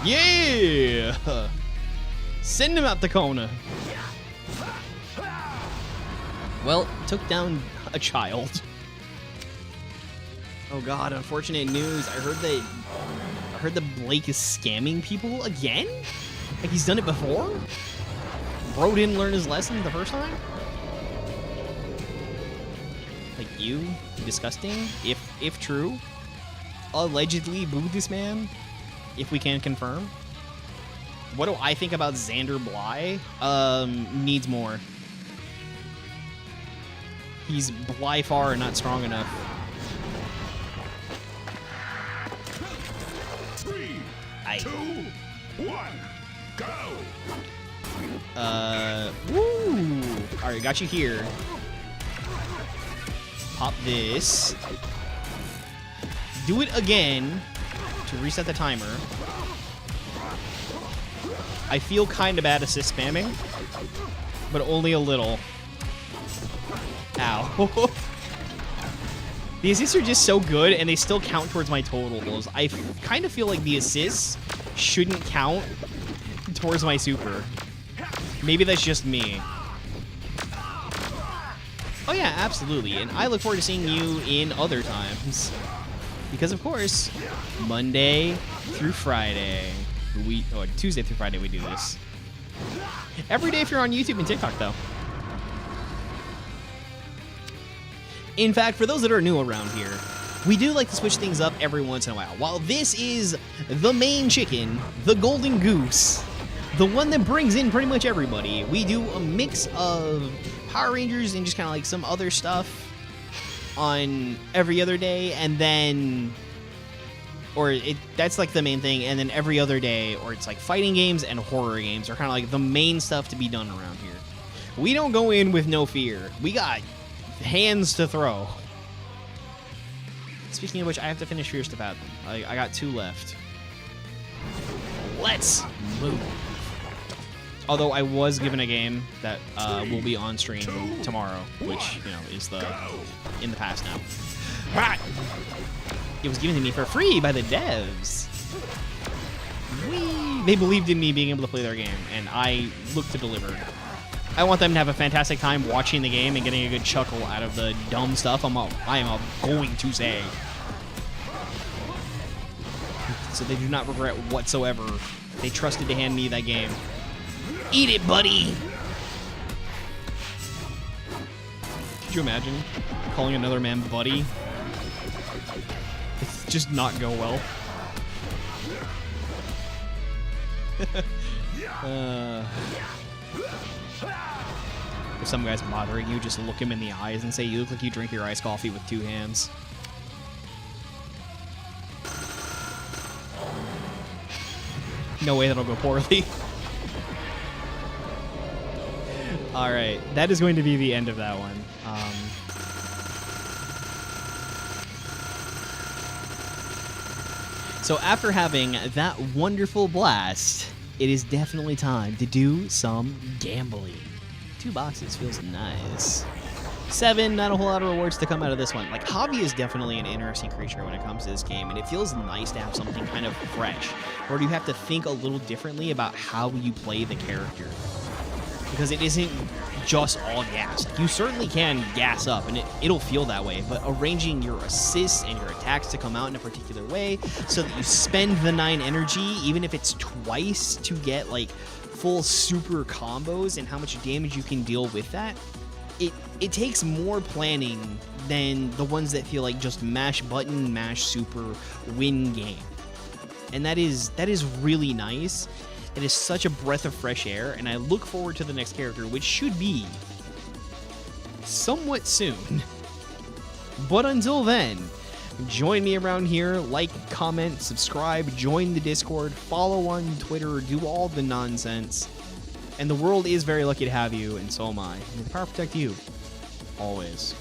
Yeah! Send him out the corner. Well, took down a child. Oh god, unfortunate news. I heard that Blake is scamming people again? Like he's done it before? Bro didn't learn his lesson the first time? Like you, disgusting, if true, allegedly booed this man, if we can confirm. What do I think about Xander Bly? Needs more. He's Bly far and not strong enough. 3, 2, 1, go! Woo! Alright, got you here. Pop this. Do it again to reset the timer. I feel kind of bad assist spamming, but only a little. Ow. The assists are just so good, and they still count towards my totals. I kind of feel like the assists shouldn't count towards my super. Maybe that's just me. Oh yeah, absolutely. And I look forward to seeing you in other times. Because, of course, Monday through Friday. Tuesday through Friday we do this. Every day if you're on YouTube and TikTok, though. In fact, for those that are new around here, we do like to switch things up every once in a while. While this is the main chicken, the golden goose, the one that brings in pretty much everybody, we do a mix of Power Rangers and just kind of like some other stuff on every other day, and then that's like the main thing, and then every other day, or it's like fighting games and horror games are kind of like the main stuff to be done around here. We don't go in with no fear. We got hands to throw. Speaking of which, I have to finish Fierce to Fathom. I got 2 left. Let's move. Although I was given a game that will be on stream tomorrow, which, you know, is in the past now. Ah! It was given to me for free by the devs. Whee! They believed in me being able to play their game, and I look to deliver. I want them to have a fantastic time watching the game and getting a good chuckle out of the dumb stuff I am going to say. So they do not regret whatsoever. They trusted to hand me that game. Eat it, buddy! Could you imagine calling another man buddy? It's just not go well. If some guy's bothering you, just look him in the eyes and say, "You look like you drink your iced coffee with 2 hands." No way that'll go poorly. All right, that is going to be the end of that one. So after having that wonderful blast, it is definitely time to do some gambling. 2 boxes feels nice. 7, not a whole lot of rewards to come out of this one. Like, Hobby is definitely an interesting creature when it comes to this game, and it feels nice to have something kind of fresh, or do you have to think a little differently about how you play the character? Because it isn't just all gas. Like, you certainly can gas up, and it'll feel that way, but arranging your assists and your attacks to come out in a particular way so that you spend the 9 energy, even if it's twice, to get, like, full super combos and how much damage you can deal with that, it takes more planning than the ones that feel like just mash button, mash super, win game. And that is really nice. It is such a breath of fresh air, and I look forward to the next character, which should be somewhat soon. But until then, join me around here, like, comment, subscribe, join the Discord, follow on Twitter, do all the nonsense. And the world is very lucky to have you, and so am I. May the power protect you. Always.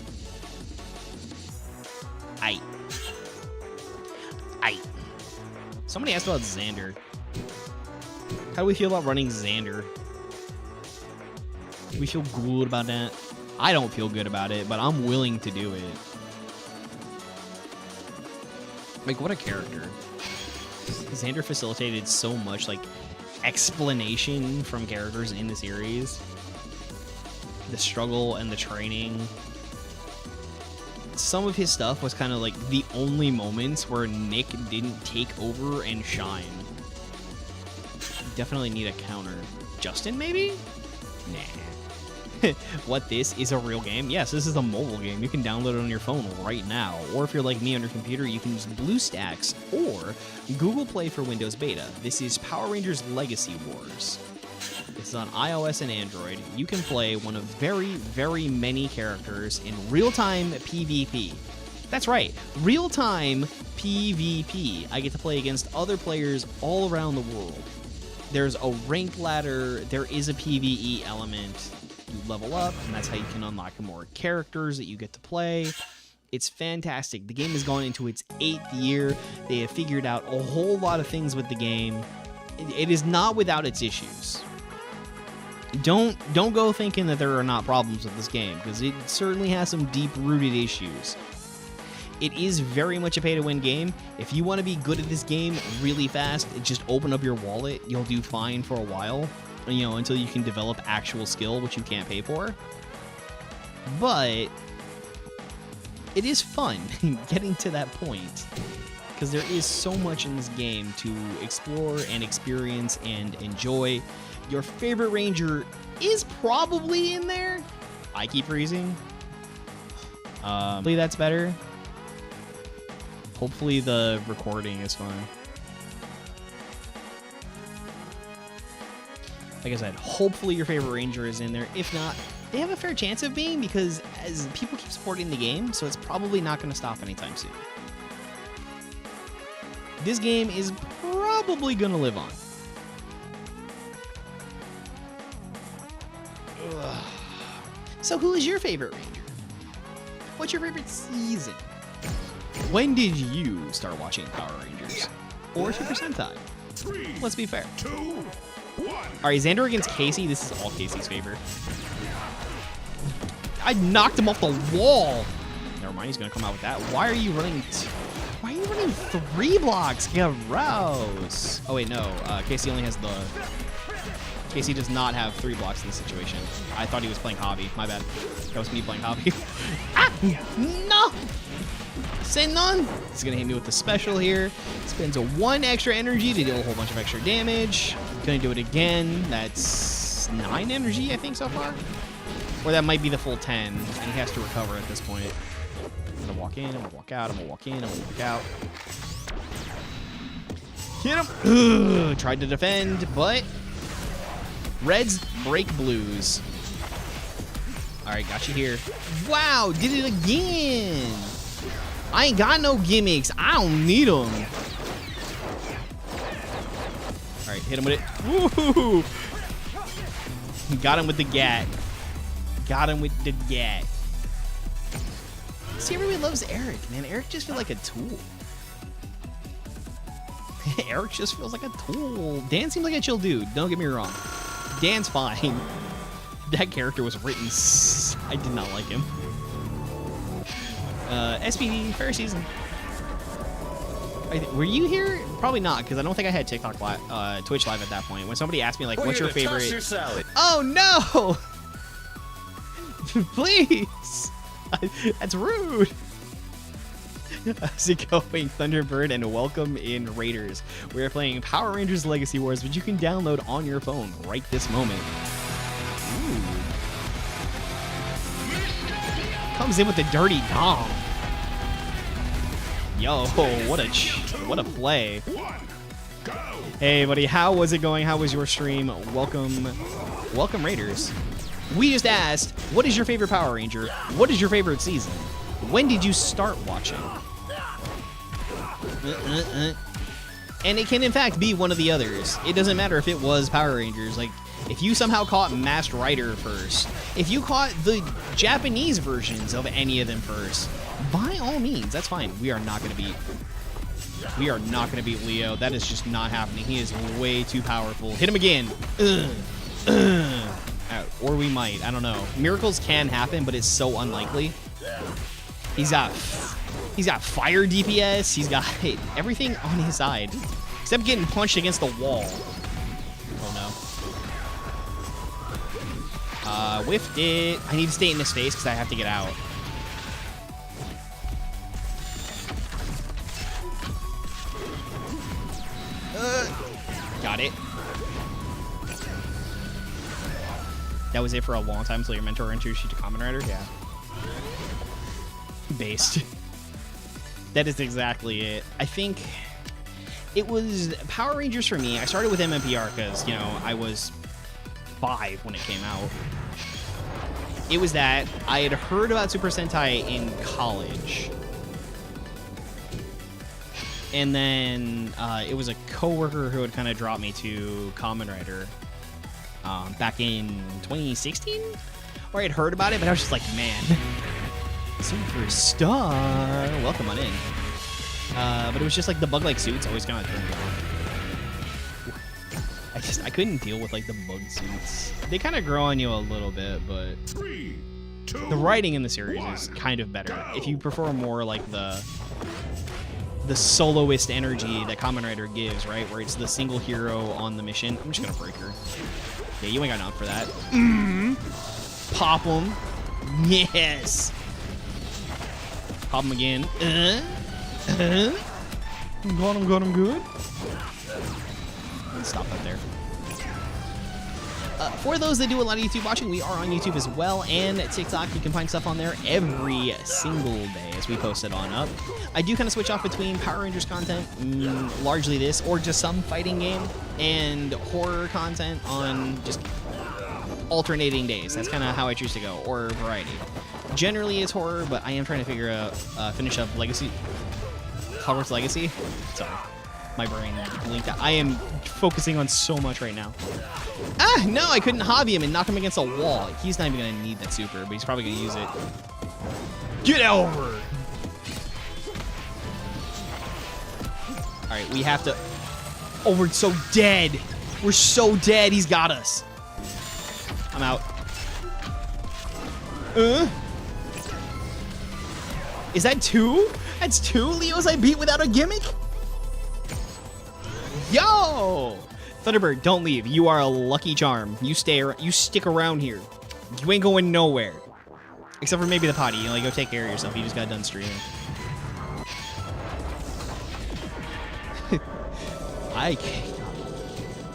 Aight. Somebody asked about Xander. How do we feel about running Xander? Do we feel good about that? I don't feel good about it, but I'm willing to do it. Like, what a character. Xander facilitated so much, like, explanation from characters in the series. The struggle and the training. Some of his stuff was kind of like the only moments where Nick didn't take over and shine. Definitely need a counter. Justin, maybe? Nah. What, this is a real game? Yes, this is a mobile game. You can download it on your phone right now. Or if you're like me on your computer, you can use BlueStacks or Google Play for Windows Beta. This is Power Rangers Legacy Wars. This is on iOS and Android. You can play one of very, very many characters in real-time PvP. That's right, real-time PvP. I get to play against other players all around the world. There's a rank ladder, there is a PvE element. You level up, and that's how you can unlock more characters that you get to play. It's fantastic. The game has gone into its 8th year. They have figured out a whole lot of things with the game. It is not without its issues. Don't go thinking that there are not problems with this game, because it certainly has some deep-rooted issues. It is very much a pay-to-win game. If you want to be good at this game really fast, just open up your wallet. You'll do fine for a while, you know, until you can develop actual skill, which you can't pay for. But it is fun getting to that point, because there is so much in this game to explore and experience and enjoy. Your favorite ranger is probably in there. I keep freezing. Hopefully that's better. Hopefully the recording is fine. Like I said, hopefully your favorite ranger is in there. If not, they have a fair chance of being, because as people keep supporting the game, so it's probably not going to stop anytime soon. This game is probably going to live on. Ugh. So who is your favorite ranger? What's your favorite season? When did you start watching Power Rangers? Or Super Sentai? Let's be fair. 2, 1. Alright, Xander against Casey. This is all Casey's favor. I knocked him off the wall. Never mind, he's gonna come out with that. Why are you running 3 blocks? Gross. Oh wait, no. Casey only has the... Casey does not have 3 blocks in this situation. I thought he was playing Hobby. My bad. That was me playing Hobby. Ah! No! Say none. He's gonna hit me with the special here. Spends a 1 extra energy to deal a whole bunch of extra damage. Gonna do it again. That's 9 energy, I think, so far. Or that might be the full 10, and he has to recover at this point. I'm gonna walk in, I'm gonna walk out, I'm gonna walk in, I'm gonna walk out. Hit him! Ugh, tried to defend, but Reds break blues. Alright, got you here. Wow, did it again! I ain't got no gimmicks. I don't need them. Alright, Hit him with it. Woohoo! Got him with the gat. Got him with the gat. See, everybody loves Eric, man. Eric just feels like a tool. Eric just feels like a tool. Dan seems like a chill dude. Don't get me wrong. Dan's fine. That character was written. I did not like him. SPD, fair season. Were you here? Probably not, because I don't think I had TikTok live, Twitch live at that point. When somebody asked me, like, what's your favorite? Toss your salad. Oh, no! Please! That's rude. How's it going, Thunderbird, and welcome in Raiders. We are playing Power Rangers Legacy Wars, which you can download on your phone right this moment. Ooh. Comes in with the dirty dong. Yo, what a play. Hey, buddy, how was it going? How was your stream? Welcome, Raiders. We just asked, what is your favorite Power Ranger? What is your favorite season? When did you start watching? And it can, in fact, be one of the others. It doesn't matter if it was Power Rangers. Like, if you somehow caught Masked Rider first, if you caught the Japanese versions of any of them first, by all means, that's fine. We are not going to beat Leo. That is just not happening. He is way too powerful. Hit him again. Or we might. I don't know. Miracles can happen, but it's so unlikely. He's got fire DPS. He's got everything on his side, except getting punched against the wall. Oh no. Whiffed it. I need to stay in his face because I have to get out. Got it. That was it for a long time until your mentor introduced you to Kamen Rider? Yeah. Based. That is exactly it. I think it was Power Rangers for me. I started with MMPR because, you know, I was 5 when it came out. It was that. I had heard about Super Sentai in college. And then it was a coworker who had kind of dropped me to Kamen Rider back in 2016, where I had heard about it, but I was just like, man, Superstar, welcome on in. But it was just like the bug-like suits always kind of turned me off. I couldn't deal with like the bug suits. They kind of grow on you a little bit, but 3, 2, the writing in the series is kind of better. If you prefer more like the soloist energy that Kamen Rider gives, right? Where it's the single hero on the mission. I'm just gonna break her. Yeah, you ain't got enough for that. Pop him. Yes. Pop him again. Got him good. Let's stop that there. For those that do a lot of YouTube watching, we are on YouTube as well, and TikTok. You can find stuff on there every single day as we post it on up. I do kind of switch off between Power Rangers content, largely this, or just some fighting game, and horror content on just alternating days. That's kind of how I choose to go, or variety. Generally, it's horror, but I am trying to figure out, finish up Hogwarts Legacy. Sorry. My brain blinked out. I am focusing on so much right now. Ah, no, I couldn't hobby him and knock him against a wall. He's not even going to need that super, but he's probably going to use it. Get over! All right, we have to... Oh, we're so dead. We're so dead. He's got us. I'm out. Is that 2? That's 2 Leos I beat without a gimmick? Yo! Thunderbird, don't leave. You are a lucky charm. You stick around here. You ain't going nowhere. Except for maybe the potty. You know, like, go take care of yourself. You just got done streaming.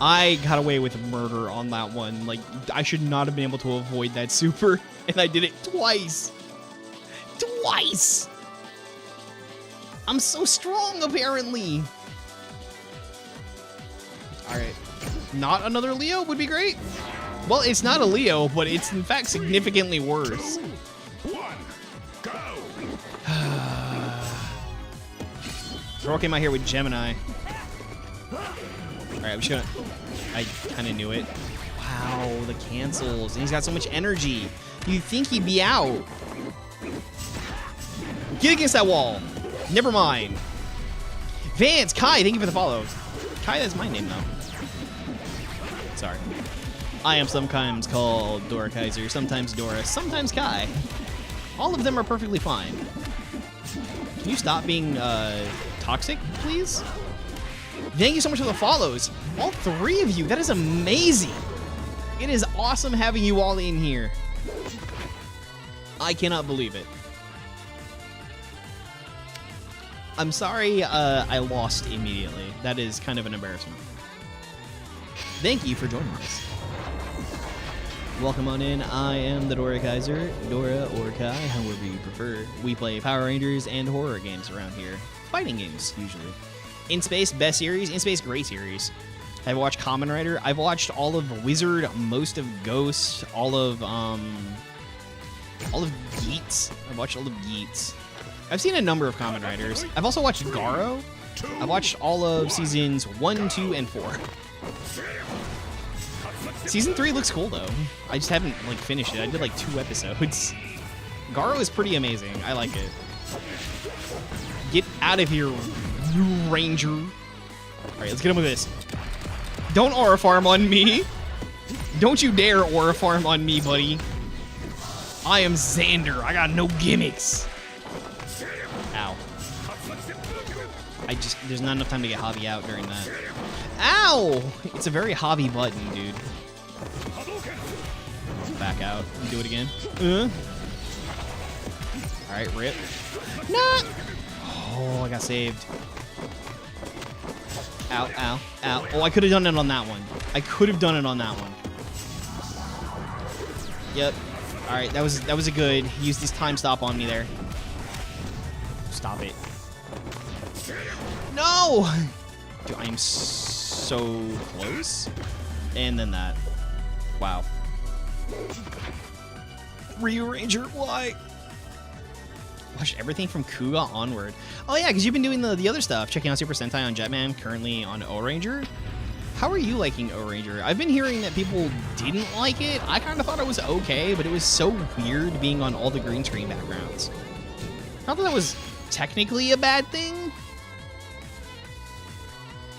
I got away with murder on that one. Like, I should not have been able to avoid that super, and I did it twice. Twice! I'm so strong, apparently. All right. Not another Leo would be great. Well, it's not a Leo, but it's in fact significantly worse. 2, 1, go. Throw came out here with Gemini. All right, I'm just gonna I kind of knew it. Wow, the cancels. And he's got so much energy. You'd think he'd be out. Get against that wall. Never mind. Vance, Kai, thank you for the follow. Kai, that's my name, though. Sorry. I am sometimes called Dorakaiser, sometimes Dora, sometimes Kai. All of them are perfectly fine. Can you stop being toxic, please? Thank you so much for the follows. All 3 of you. That is amazing. It is awesome having you all in here. I cannot believe it. I'm sorry I lost immediately. That is kind of an embarrassment. Thank you for joining us. Welcome on in. I am the Dorakaiser, Dora or Kai, however you prefer. We play Power Rangers and horror games around here. Fighting games, usually. In Space, best series. In Space, great series. I've watched Kamen Rider. I've watched all of Wizard, most of Ghost, all of Geats. I've watched all of Geats. I've seen a number of Kamen Riders. I've also watched Garo. I've watched all of seasons 1, 2, and 4. Season 3 looks cool, though. I just haven't, like, finished it. I did, like, 2 episodes. Garo is pretty amazing. I like it. Get out of here, you Ranger. All right, let's get on with this. Don't aura farm on me. Don't you dare aura farm on me, buddy. I am Xander. I got no gimmicks. Ow. There's not enough time to get Javi out during that. Ow! It's a very Javi button, dude. Back out and do it again. Alright, rip. Nah! Oh, I got saved. Ow, ow, ow. Oh, I could have done it on that one. I could have done it on that one. Yep. Alright, that was a good. He used his time stop on me there. Stop it. No! Dude, I am so close. And then that. Wow. Ryu Ranger, why? Watched everything from Kuga onward. Oh yeah, because you've been doing the other stuff. Checking out Super Sentai on Jetman, currently on O-Ranger. How are you liking O-Ranger? I've been hearing that people didn't like it. I kind of thought it was okay, but it was so weird being on all the green screen backgrounds. Not that that was technically a bad thing.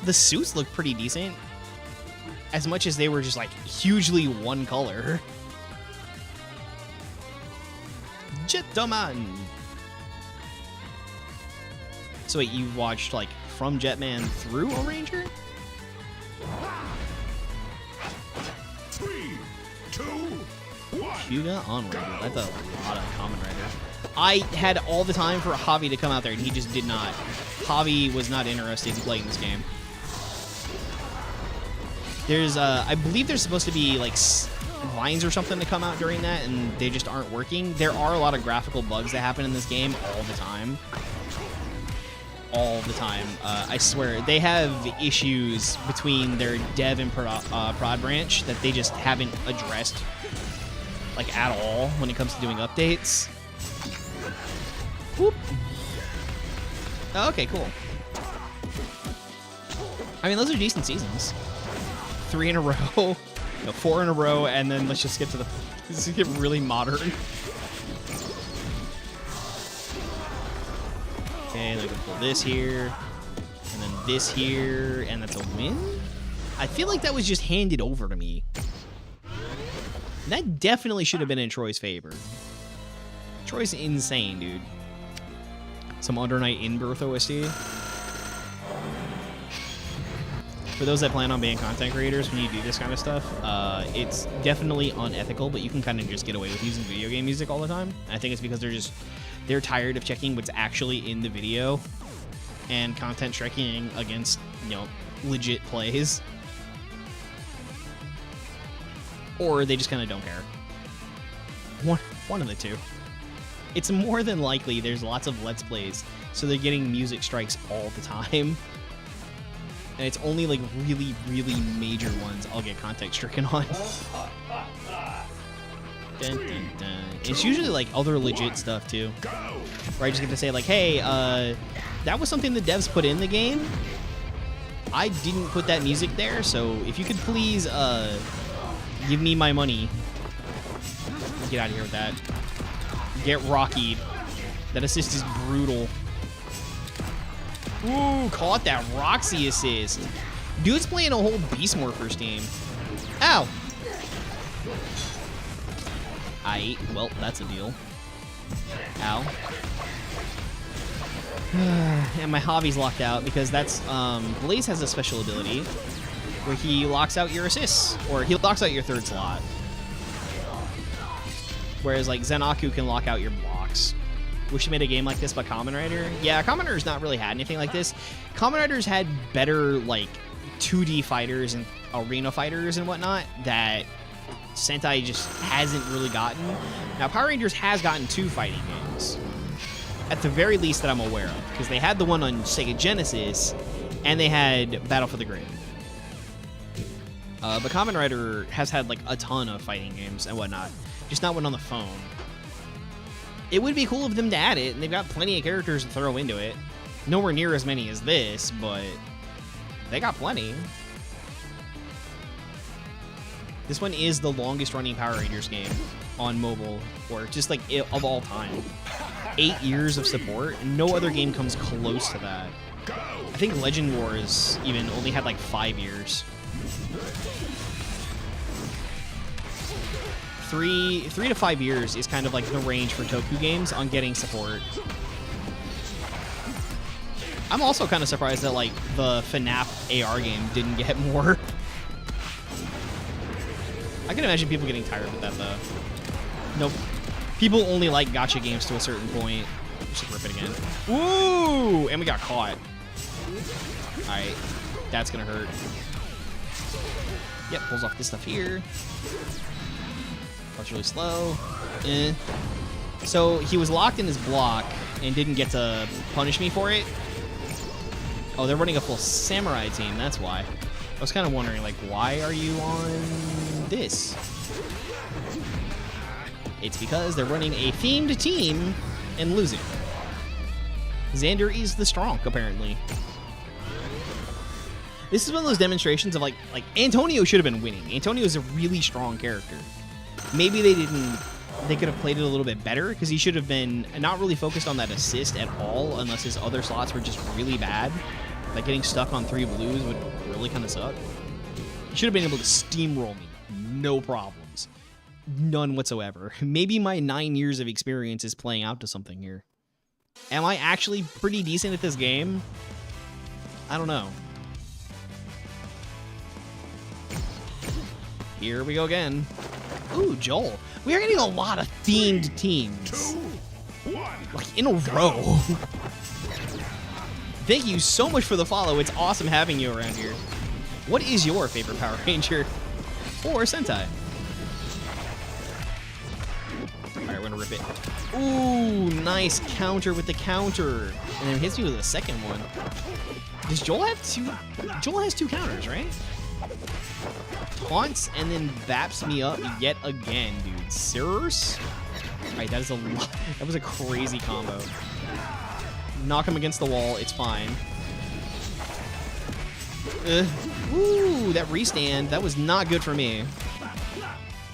The suits look pretty decent. As much as they were just like hugely one color. Jetman. So wait, you watched like from Jetman through O-Ranger? 3, 2, 1. Kuga onward. That's a lot of Kamen Rider. I had all the time for Javi to come out there, and he just did not. Javi was not interested in playing this game. There's, I believe there's supposed to be like vines or something to come out during that, and they just aren't working. There are a lot of graphical bugs that happen in this game all the time. All the time. I swear. They have issues between their dev and prod branch that they just haven't addressed, like, at all when it comes to doing updates. Whoop. Oh, okay, cool. I mean, those are decent seasons. 3 in a row. No, 4 in a row, and then let's just get to the... Let's get really modern. Okay, then we can pull this here, and then this here, and that's a win? I feel like that was just handed over to me. That definitely should have been in Troy's favor. Troy's insane, dude. Some Under Night in-birth OST. For those that plan on being content creators, when you do this kind of stuff, it's definitely unethical, but you can kind of just get away with using video game music all the time. I think it's because they're tired of checking what's actually in the video and content checking against, you know, legit plays. Or they just kind of don't care. One of the two. It's more than likely there's lots of Let's Plays, so they're getting music strikes all the time. And it's only like really, really major ones I'll get context stricken on. Dun, dun, dun. It's usually like other legit stuff too. Where I just get to say like, hey, that was something the devs put in the game. I didn't put that music there, so if you could please give me my money. Get out of here with that. Get Rockied. That assist is brutal. Ooh, caught that Roxy assist. Dude's playing a whole Beast Morphers team. Ow! Well, that's a deal. Ow. And my hobby's locked out because that's, Blaze has a special ability where he locks out your assists, or he locks out your third slot. Whereas, like, Zenaku can lock out your blocks. Wish you made a game like this by Kamen Rider. Yeah, Kamen Rider's not really had anything like this. Kamen Rider's had better, like, 2D fighters and arena fighters and whatnot that Sentai just hasn't really gotten. Now, Power Rangers has gotten 2 fighting games. At the very least that I'm aware of. Because they had the one on Sega Genesis, and they had Battle for the Grid. But Kamen Rider has had, like, a ton of fighting games and whatnot. Just not one on the phone. It would be cool of them to add it, and they've got plenty of characters to throw into it. Nowhere near as many as this, but they got plenty. This one is the longest running Power Rangers game on mobile, or just like of all time. 8 years of support. No other game comes close to that. I think Legend Wars even only had like 5 years. 3 to 5 years is kind of like the range for Toku games on getting support. I'm also kind of surprised that like the FNAF AR game didn't get more. I can imagine people getting tired with that though. Nope. People only like gacha games to a certain point. Just rip it again. Woo! And we got caught. Alright. That's gonna hurt. Yep, pulls off this stuff here. That's really slow. So he was locked in his block and didn't get to punish me for it. Oh, they're running a full samurai team. That's why. I was kind of wondering, like, why are you on this? It's because they're running a themed team and losing. Xander is the strong, apparently. This is one of those demonstrations of, like Antonio should have been winning. Antonio is a really strong character. Maybe they could have played it a little bit better because he should have been not really focused on that assist at all unless his other slots were just really bad. Like getting stuck on 3 blues would really kind of suck. He should have been able to steamroll me. No problems. None whatsoever. Maybe my 9 years of experience is playing out to something here. Am I actually pretty decent at this game? I don't know. Here we go again. Ooh, Joel. We are getting a lot of themed teams. 2, 1. Like, in a row. Thank you so much for the follow. It's awesome having you around here. What is your favorite Power Ranger? Or Sentai? Alright, we're gonna rip it. Ooh, nice counter with the counter. And then hits me with a second one. Does Joel have 2? Joel has 2 counters, right? Taunts and then baps me up yet again, dude. Serious? Alright, that is a lot. That was a crazy combo. Knock him against the wall. It's fine. Ooh, that restand. That was not good for me.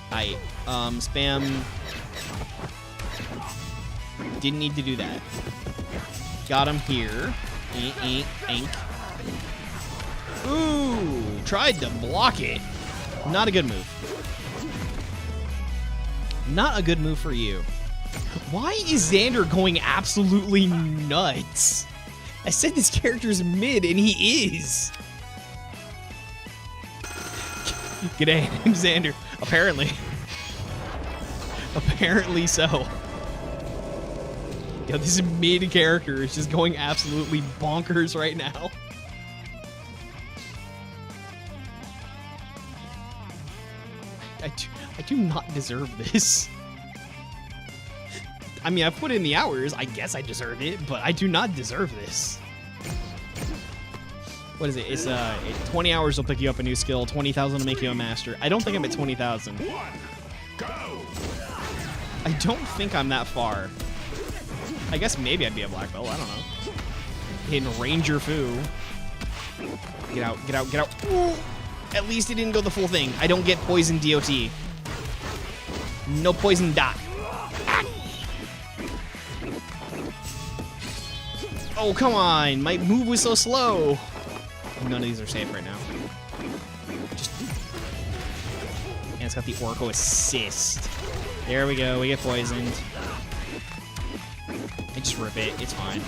Alright, spam. Didn't need to do that. Got him here. Ink. Ooh, tried to block it. Not a good move. Not a good move for you. Why is Xander going absolutely nuts? I said this character's mid, and he is. G'day, I'm Xander. Apparently. Apparently so. Yo, this mid character is just going absolutely bonkers right now. I do not deserve this. I mean, I've put in the hours. I guess I deserve it, but I do not deserve this. What is it? It's 20 hours will pick you up a new skill. 20,000 will make you a master. I don't think I'm at 20,000. Go! I don't think I'm that far. I guess maybe I'd be a black belt. I don't know. In Ranger Fu. Get out, get out, get out. Ooh. At least it didn't go the full thing. I don't get poison DOT. No poison dot. Oh, come on. My move was so slow. None of these are safe right now. And it's got the Orco assist. There we go. We get poisoned. I just rip it. It's fine.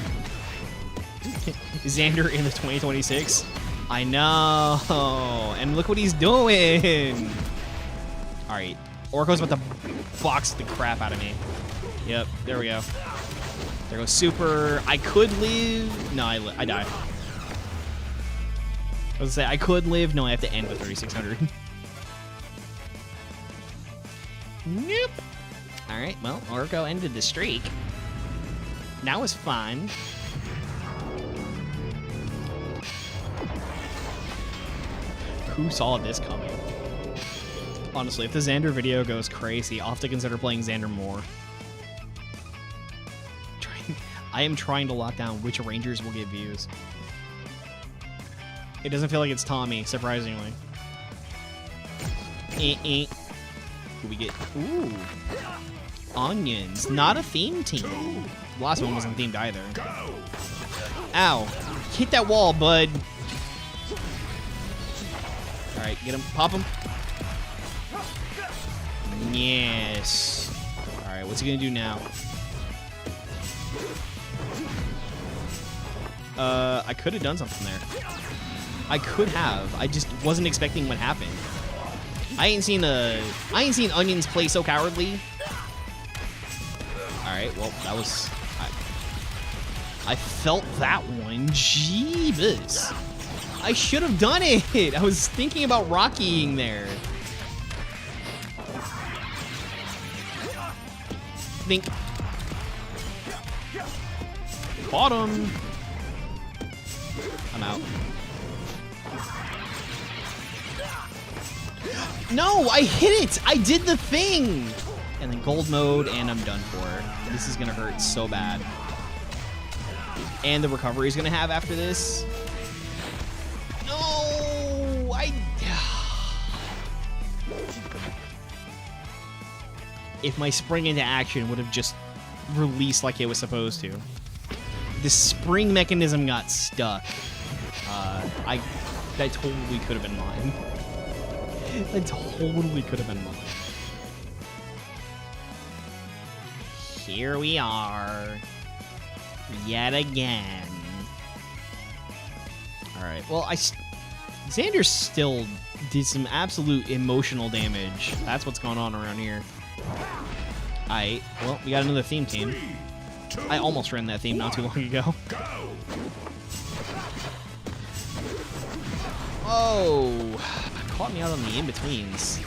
Xander in the 2026. I know. And look what he's doing. All right. Orco's about to box the crap out of me. Yep. There we go. There goes super. I could live. No, I die. I was gonna say I could live. No, I have to end with 3600. Nope. All right. Well, Orco ended the streak. Now it's fine. Who saw this coming? Honestly, if the Xander video goes crazy, I'll have to consider playing Xander more. I am trying to lock down which Rangers will get views. It doesn't feel like it's Tommy, surprisingly. Who we get? Ooh. Onions. Not a theme team. The last one wasn't themed either. Ow. Hit that wall, bud. Alright, get him. Pop him. Yes. Alright, what's he gonna do now? I could have done something there. I could have. I just wasn't expecting what happened. I ain't seen Onions play so cowardly. Alright, well, that was... I felt that one. Jeebus. I should have done it. I was thinking about rockying there. Think. Bottom. I'm out. No, I hit it. I did the thing. And then gold mode, and I'm done for. This is going to hurt so bad. And the recovery is going to have after this. No, if my spring into action would have just released like it was supposed to. The spring mechanism got stuck. That totally could have been mine. That totally could have been mine. Here we are. Yet again. Alright, well, Xander still did some absolute emotional damage. That's what's going on around here. Alright, well, we got another theme team. I almost ran that theme not too long ago. Oh, caught me out on the in-betweens.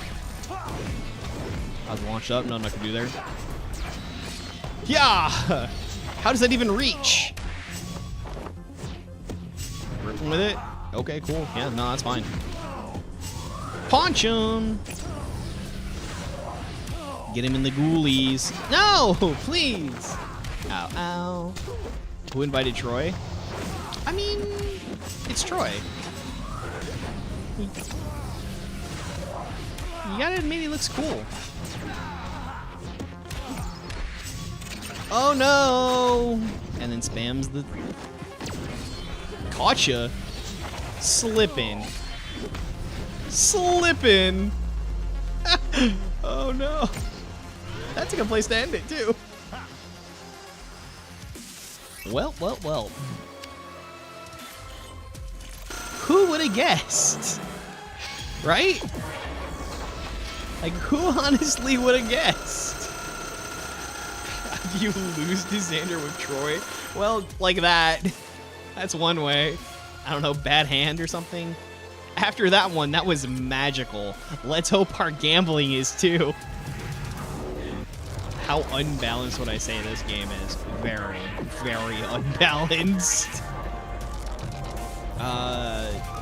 I was launched up, nothing I could do there. Yeah! How does that even reach? Ripping with it? Okay, cool. Yeah, no, that's fine. Punch him! Get him in the ghoulies. No, please! Ow, ow. Who invited Troy? I mean, it's Troy. You gotta admit he looks cool. Oh no! And then spams the... Gotcha! Slipping. Slipping! Oh no! That's a good place to end it, too. Well, well, well. Who would have guessed? Right? Like, who honestly would have guessed? You lose to Xander with Troy? Well, like that. That's one way. I don't know, bad hand or something. After that one, that was magical. Let's hope our gambling is too. How unbalanced would I say this game is? Very, very unbalanced.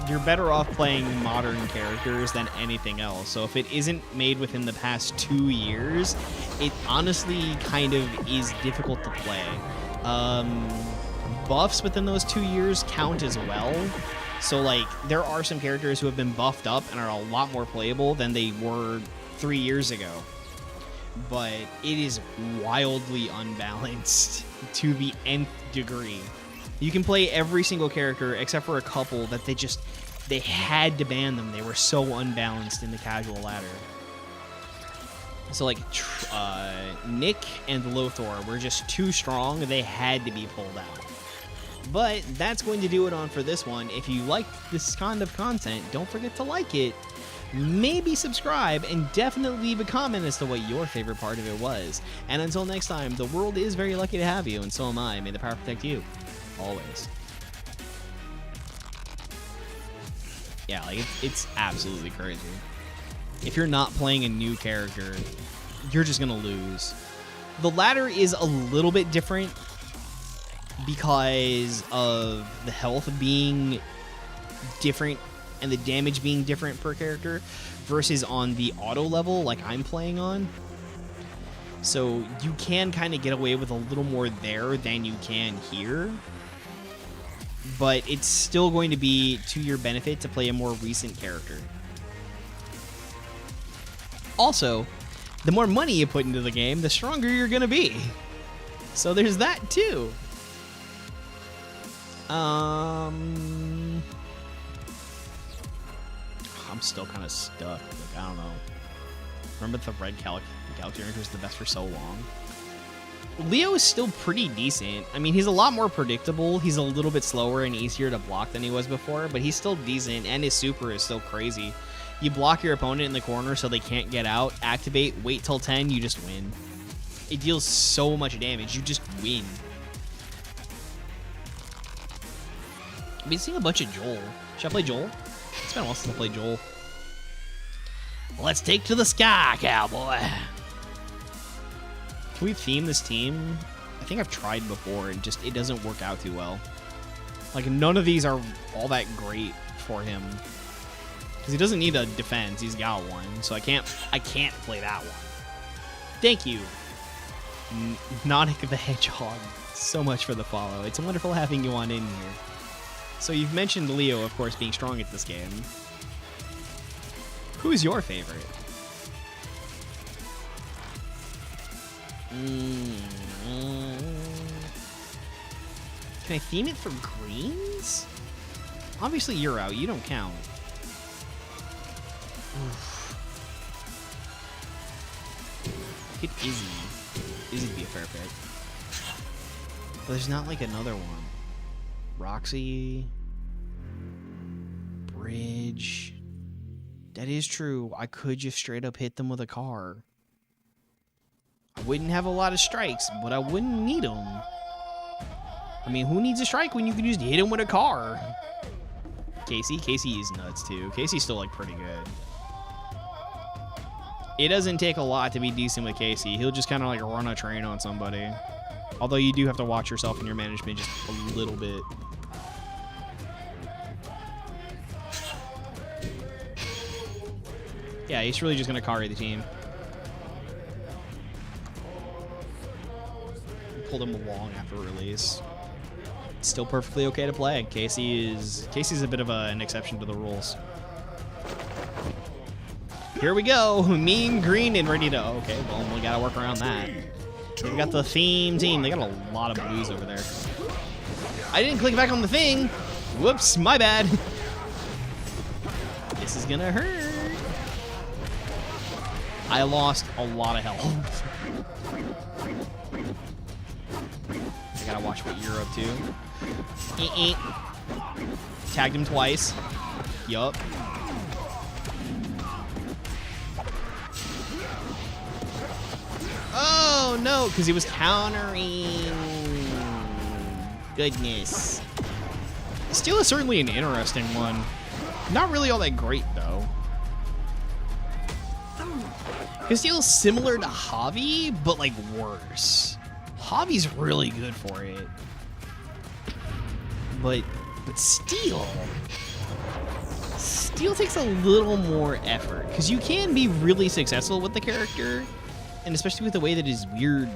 You're better off playing modern characters than anything else. So if it isn't made within the past 2 years, it honestly kind of is difficult to play. Buffs within those 2 years count as well. So, like, there are some characters who have been buffed up and are a lot more playable than they were 3 years ago. But it is wildly unbalanced to the nth degree. You can play every single character except for a couple that they had to ban them. They were so unbalanced in the casual ladder. So, like, Nick and Lothor were just too strong. They had to be pulled out. But that's going to do it on for this one. If you like this kind of content, don't forget to like it. Maybe subscribe, and definitely leave a comment as to what your favorite part of it was. And until next time, the world is very lucky to have you, and so am I. May the power protect you. Always. Yeah, like, it's absolutely crazy. If you're not playing a new character, you're just gonna lose. The ladder is a little bit different because of the health being different and the damage being different per character versus on the auto level like I'm playing on. So you can kind of get away with a little more there than you can here. But it's still going to be to your benefit to play a more recent character. Also, the more money you put into the game, the stronger you're going to be. So there's that too. I'm still kind of stuck. Like, I don't know. Remember the red Galaxy Ranger was the best for so long? Leo is still pretty decent. I mean, he's a lot more predictable. He's a little bit slower and easier to block than he was before, but he's still decent, and his super is still crazy. You block your opponent in the corner so they can't get out, activate, wait till 10, you just win. It deals so much damage, you just win. I've been seeing a bunch of Joel. Should I play Joel? It's been a while since I played Joel. Let's take to the sky, cowboy. Can we theme this team? I think I've tried before and just it doesn't work out too well. Like, none of these are all that great for him. Because he doesn't need a defense, he's got one. So I can't play that one. Thank you, Nautic the Hedgehog, so much for the follow. It's wonderful having you on in here. So you've mentioned Leo, of course, being strong at this game. Who's your favorite? Can I theme it for greens? Obviously you're out, you don't count. Get Izzy. Izzy'd be a fair pick. But there's not like another one. Roxy. Bridge. That is true. I could just straight up hit them with a car. I wouldn't have a lot of strikes, but I wouldn't need them. I mean, who needs a strike when you can just hit him with a car? Casey is nuts too. Casey's still like pretty good. It doesn't take a lot to be decent with Casey. He'll just kind of like run a train on somebody. Although you do have to watch yourself and your management just a little bit. Yeah, he's really just going to carry the team. Pulled him along after release. Still perfectly okay to play. Casey's a bit of an exception to the rules. Here we go. Mean green and ready to... Okay, well, we got to work around that. We got the theme team. They got a lot of blues over there. I didn't click back on the thing. Whoops, my bad. This is going to hurt. I lost a lot of health. I gotta watch what you're up to. Tagged him twice. Yup. Oh no, because he was countering. Goodness. Steel is certainly an interesting one. Not really all that great though. Castiel's similar to Javi, but like worse. Javi's really good for it. But Steel takes a little more effort. Because you can be really successful with the character. And especially with the way that his weird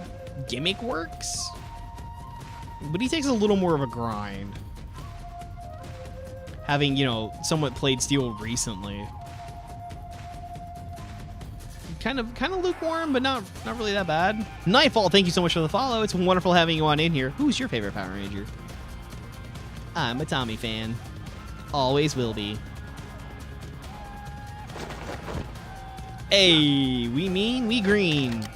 gimmick works. But he takes a little more of a grind. having, you know, somewhat played Steel recently. Kind of lukewarm, but not really that bad. Nightfall, thank you so much for the follow. It's wonderful having you on in here. Who's your favorite Power Ranger? I'm a Tommy fan. Always will be. Hey, we mean, we green.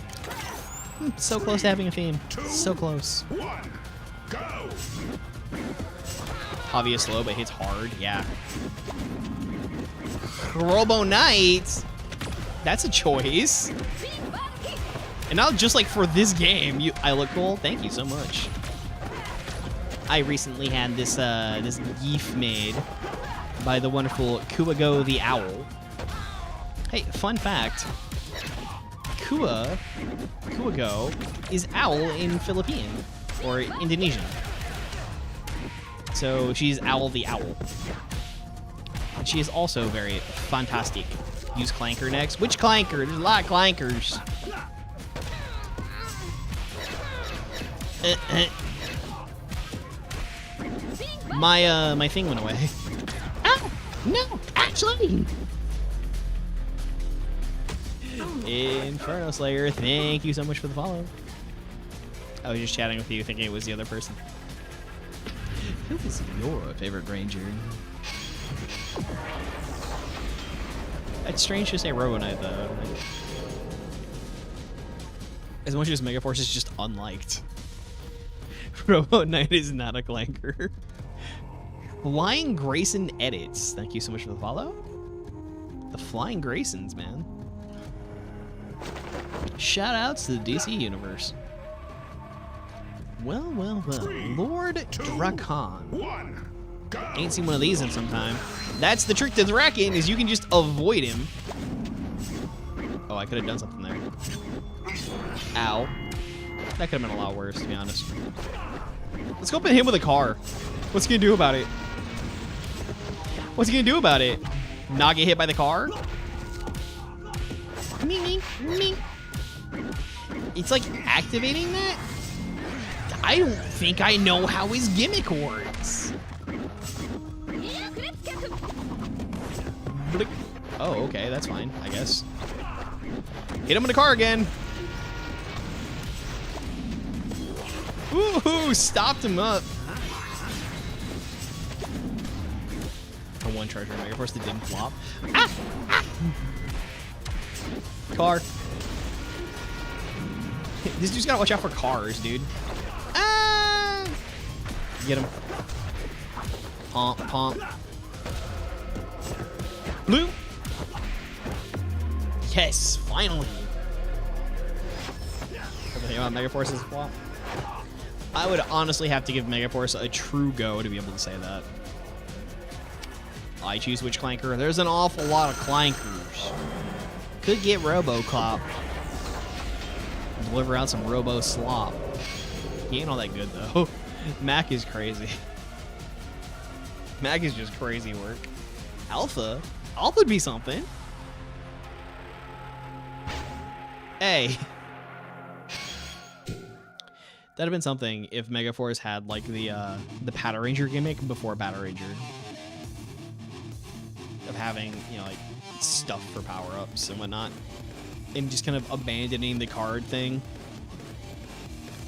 So close to having a theme. So close. Go. Obvious slow, but hits hard. Yeah. Robo Knight. That's a choice. And not just like for this game. I look cool. Thank you so much. I recently had this this GIF made by the wonderful Kuago the Owl. Hey, fun fact. Kuago is owl in Philippine or Indonesian. So she's Owl the Owl. And she is also very fantastic. Use Clanker next. Which Clanker? There's a lot of Clankers. My thing went away. Oh, no, actually. Inferno Slayer, thank you so much for the follow. I was just chatting with you thinking it was the other person. Who is your favorite Ranger? It's strange to say Robo Knight, though. Like, as much as Megaforce is just unliked. Robo Knight is not a clanker. Flying Grayson Edits. Thank you so much for the follow. The Flying Graysons, man. Shout outs to the DC Universe. Well, well, well. Lord Drakon. Ain't seen one of these in some time. That's the trick to Draken, is you can just avoid him. Oh, I could have done something there. Ow. That could have been a lot worse, to be honest. Let's go up and hit him with a car. What's he gonna do about it? What's he gonna do about it? Not get hit by the car? Me. It's like activating that? I don't think I know how his gimmick works. Oh, okay, that's fine, I guess. Hit him in the car again. Ooh, stopped him up. A one charger Megaforce that didn't flop. Ah! Car. This dude's gotta watch out for cars, dude. Ah! Get him. Pomp. Blue. Yes, finally. Everything about Megaforce is flop. I would honestly have to give Megaforce a true go to be able to say that. I choose which clanker. There's an awful lot of clankers. Could get RoboCop. Deliver out some Robo Slop. He ain't all that good though. Mac is crazy. Mac is just crazy work. Alpha? Alpha'd be something. Hey. That'd have been something if Megaforce had like the Power Ranger gimmick before Power Ranger. Of having, you know, like stuff for power-ups and whatnot. And just kind of abandoning the card thing.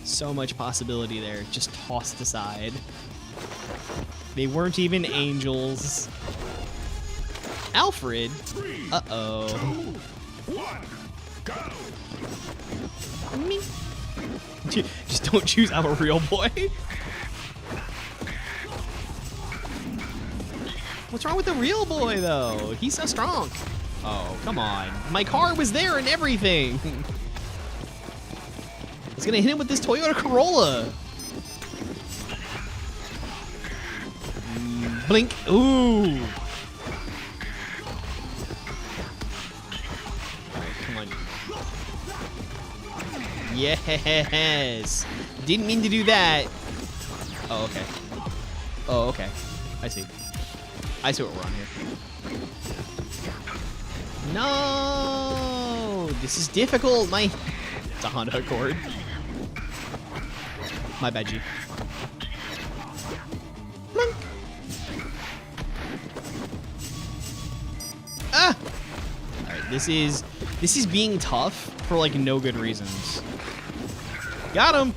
So much possibility there, just tossed aside. They weren't even angels. Alfred? Uh-oh. 2, 1, go. Me. Just don't choose I'm a real boy. What's wrong with the real boy, though? He's so strong. Oh, come on. My car was there and everything. I was gonna hit him with this Toyota Corolla. Blink. Ooh. Come on. Yes. Didn't mean to do that. Oh, okay. Oh, okay. I see. I see what we're on here. No! This is difficult. It's a Honda Accord. My bad, G. This is being tough for like no good reasons. Got him.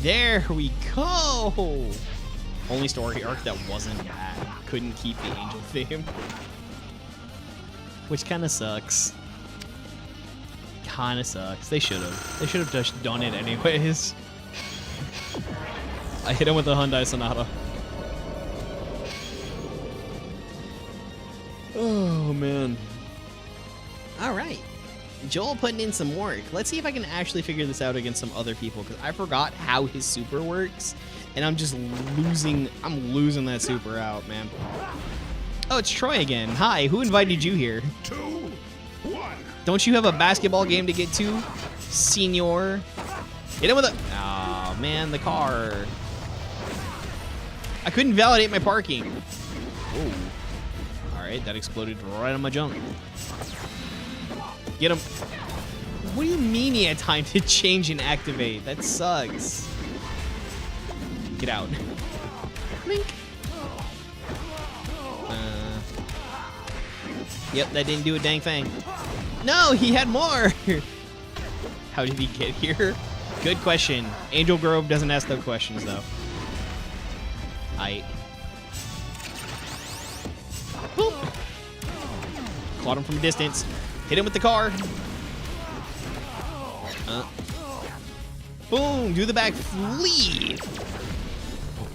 There we go. Only story arc that wasn't bad. Couldn't keep the angel theme. Which kind of sucks. Kind of sucks. They should have. They should have just done it anyways. I hit him with a Hyundai Sonata. Oh, man. All right. Joel putting in some work. Let's see if I can actually figure this out against some other people, because I forgot how his super works, and I'm just losing. I'm losing that super out, man. Oh, it's Troy again. Hi, who invited you here? 2, 1. Don't you have a basketball game to get to, senor? Hit him with a... Oh, man, the car. I couldn't validate my parking. Whoa. All right, that exploded right on my jump. Get him. What do you mean he had time to change and activate? That sucks. Get out. Blink. Yep, that didn't do a dang thing. No, he had more. How did he get here? Good question. Angel Grove doesn't ask those questions, though. Boop. Caught him from a distance. Hit him with the car. Boom. Do the back flea.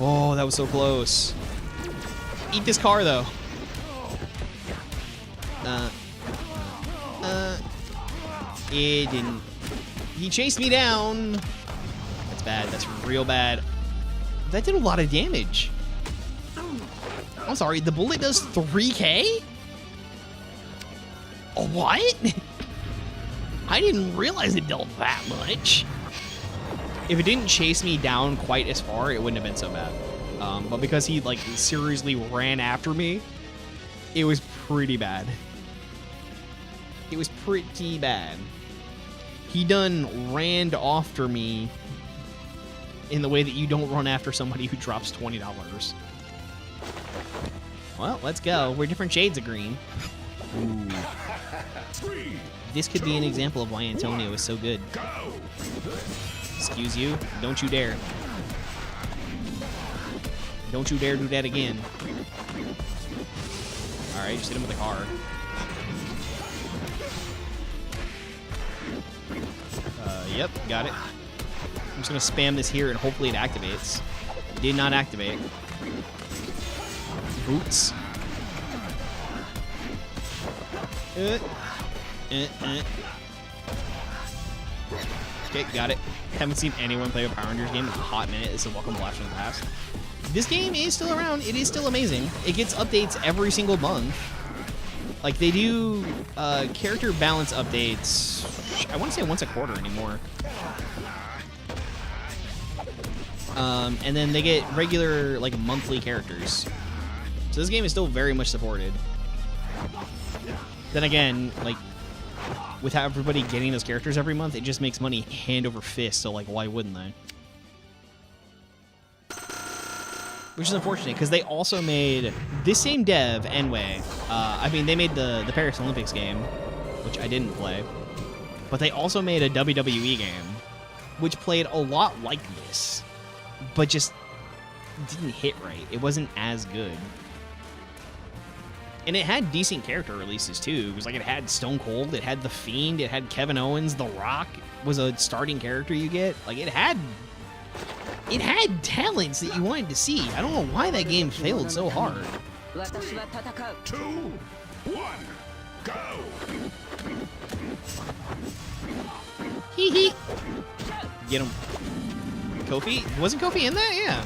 Oh, that was so close. Eat this car, though. It didn't. He chased me down. That's bad. That's real bad. That did a lot of damage. I'm sorry, the bullet does 3K? What? I didn't realize it dealt that much. If it didn't chase me down quite as far, it wouldn't have been so bad. But because he like seriously ran after me, it was pretty bad. It was pretty bad. He done ran after me in the way that you don't run after somebody who drops $20. Well, let's go. We're different shades of green. Ooh. This could be an example of why Antonio is so good. Excuse you. Don't you dare. Don't you dare do that again. Alright, just hit him with the car. Yep, got it. I'm just gonna spam this here and hopefully it activates. Did not activate. Boots. Okay, got it. Haven't seen anyone play a Power Rangers game in a hot minute. This is Welcome Blast from the past. This game is still around. It is still amazing. It gets updates every single month. Like, they do character balance updates, I want to say once a quarter anymore. And then they get regular, like, monthly characters. So this game is still very much supported. Then again, like, with everybody getting those characters every month, it just makes money hand over fist, so, like, why wouldn't they? Which is unfortunate, because they also made this same dev, Enway. I mean, they made the Paris Olympics game, which I didn't play. But they also made a WWE game, which played a lot like this, but just didn't hit right. It wasn't as good. And it had decent character releases, too. It was like it had Stone Cold, it had The Fiend, it had Kevin Owens, The Rock was a starting character you get. Like, it had talents that you wanted to see. I don't know why that game failed so hard. 2, 1, go! Hee hee. Get him. Kofi? Wasn't Kofi in that? Yeah.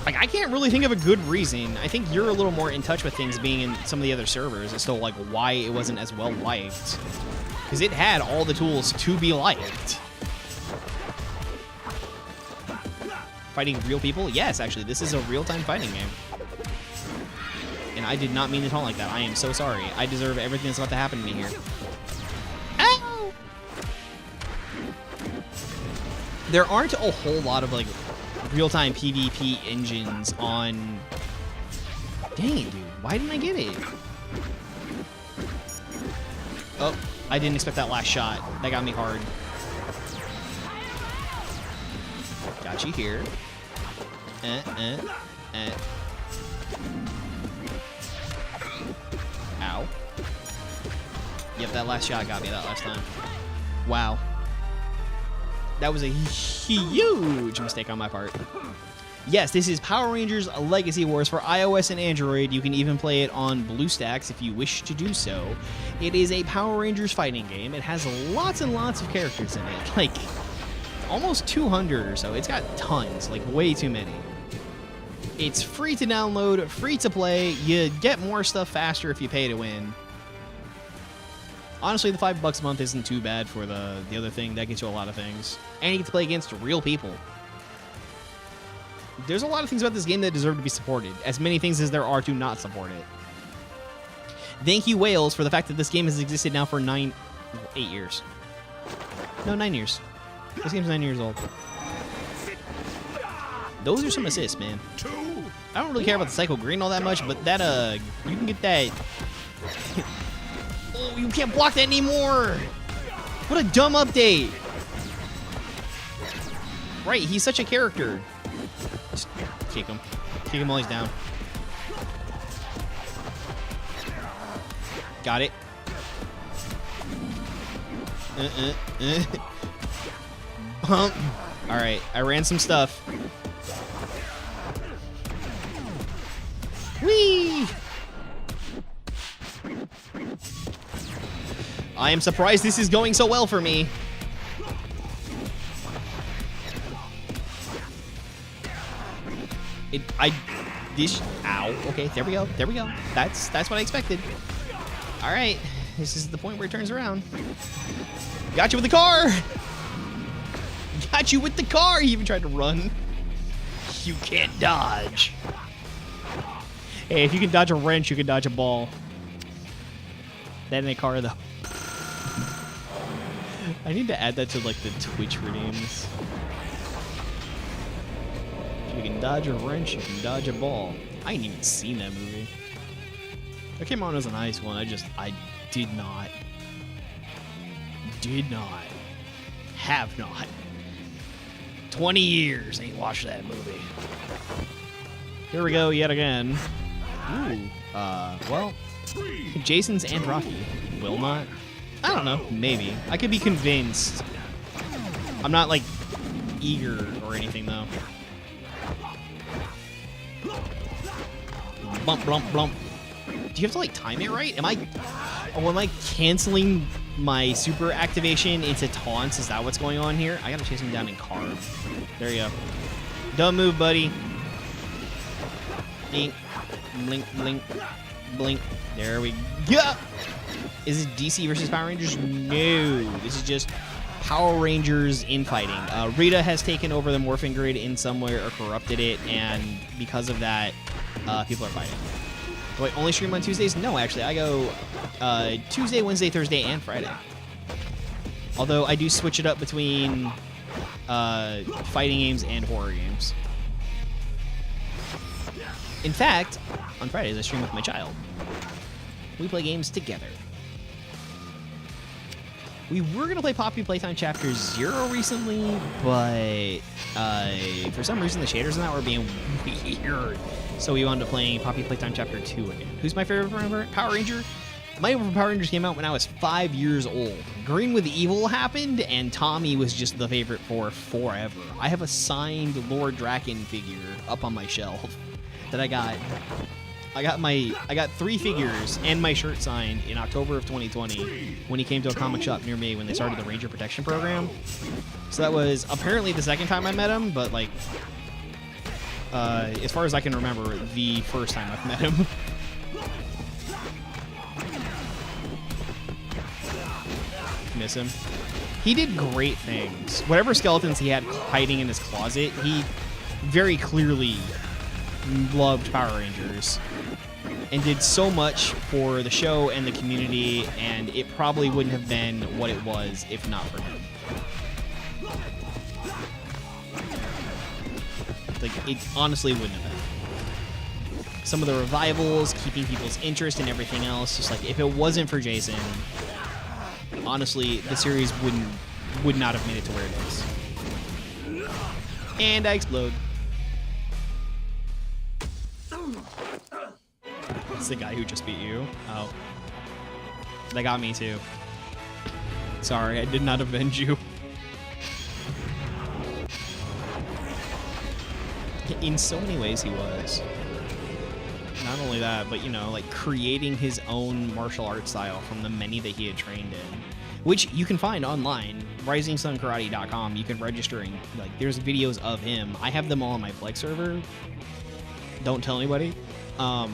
Like, I can't really think of a good reason. I think you're a little more in touch with things being in some of the other servers as to, like, why it wasn't as well liked. Because it had all the tools to be liked. Fighting real people? Yes, actually, this is a real-time fighting game. And I did not mean to talk like that. I am so sorry. I deserve everything that's about to happen to me here. Ow! There aren't a whole lot of, like, real-time PvP engines on... Dang it, dude. Why didn't I get it? Oh, I didn't expect that last shot. That got me hard. Got you here. Ow. Yep, that last shot got me that last time. Wow. That was a huge mistake on my part. Yes, this is Power Rangers Legacy Wars for iOS and Android. You can even play it on BlueStacks if you wish to do so. It is a Power Rangers fighting game. It has lots and lots of characters in it. Like, almost 200 or so. It's got tons, like way too many. It's free to download, free to play. You get more stuff faster if you pay to win. Honestly, the $5 a month isn't too bad for the other thing. That gets you a lot of things. And you get to play against real people. There's a lot of things about this game that deserve to be supported. As many things as there are to not support it. Thank you, Wales, for the fact that this game has existed now for 8 years. No, 9 years. This game's 9 years old. Those are some assists, man. I don't really care about the Psycho Green all that much, but that, you can get that... Oh, you can't block that anymore! What a dumb update! Right, he's such a character. Just kick him. Kick him while he's down. Got it. Bump. Alright, I ran some stuff. Whee! I am surprised this is going so well for me. Ow. Okay, there we go. There we go. That's what I expected. All right, this is the point where it turns around. Got you with the car. Got you with the car. He even tried to run. You can't dodge. Hey, if you can dodge a wrench, you can dodge a ball. That in a car, though. I need to add that to, like, the Twitch redeems. If you can dodge a wrench, you can dodge a ball. I ain't even seen that movie. That came on as an high school, and I did not. Have not. 20 years ain't watched that movie. Here we go yet again. Ooh. Well, Jason's and Rocky. Will not? I don't know. Maybe. I could be convinced. I'm not, like, eager or anything, though. Bump, blump, blump. Do you have to, like, time it right? Am I canceling my super activation into taunts? Is that what's going on here? I gotta chase him down in carb. There you go. Don't move, buddy. Blink, blink, blink, blink. There we go. Is it DC versus Power Rangers? No. This is just Power Rangers infighting. Rita has taken over the Morphin grid in some way or corrupted it, and because of that, people are fighting. Do I only stream on Tuesdays? No, actually. I go Tuesday, Wednesday, Thursday, and Friday. Although I do switch it up between fighting games and horror games. In fact, on Fridays, I stream with my child. We play games together. We were going to play Poppy Playtime Chapter 0 recently, but for some reason the shaders in that were being weird. So we wound up playing Poppy Playtime Chapter 2 again. Who's my favorite Power Ranger? My favorite Power Rangers came out when I was 5 years old. Green with Evil happened, and Tommy was just the favorite for forever. I have a signed Lord Draken figure up on my shelf that I got. I got 3 figures and my shirt signed in October of 2020 when he came to a comic shop near me when they started the Ranger Protection Program. So that was apparently the second time I met him, but like, as far as I can remember, the first time I've met him. Miss him. He did great things. Whatever skeletons he had hiding in his closet, he very clearly loved Power Rangers and did so much for the show and the community, and it probably wouldn't have been what it was if not for him. Like, it honestly wouldn't have been. Some of the revivals, keeping people's interest and everything else, just like, if it wasn't for Jason, honestly, the series would not have made it to where it is. And I explode. It's the guy who just beat you. Oh. They got me too. Sorry, I did not avenge you. In so many ways he was. Not only that, but, you know, like, creating his own martial arts style from the many that he had trained in, which you can find online, risingsunkarate.com. You can register and, like, there's videos of him. I have them all on my Flex server. Don't tell anybody. But,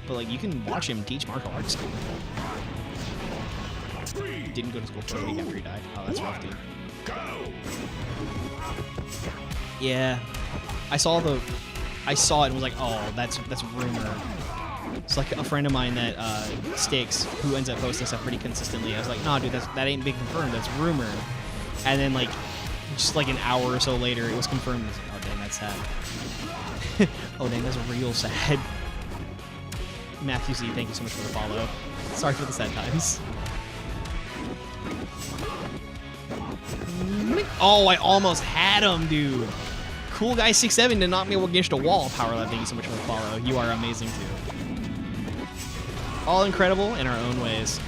like, you can watch him teach martial arts. Didn't go to school for a week after he died. Oh, that's rough, dude. Yeah. I saw it and was like, oh, that's rumor. It's like a friend of mine that Sticks, who ends up posting stuff pretty consistently. I was like, nah, dude, that ain't been confirmed. That's rumor. And then, like, just like an hour or so later, it was confirmed. I was like, oh, dang, that's sad. Oh, dang, that's real sad. Matthew C, thank you so much for the follow. Sorry for the sad times. Oh, I almost had him, dude. Cool guy 6'7" to knock me against a wall. Powerlab, thank you so much for the follow. You are amazing too. All incredible in our own ways.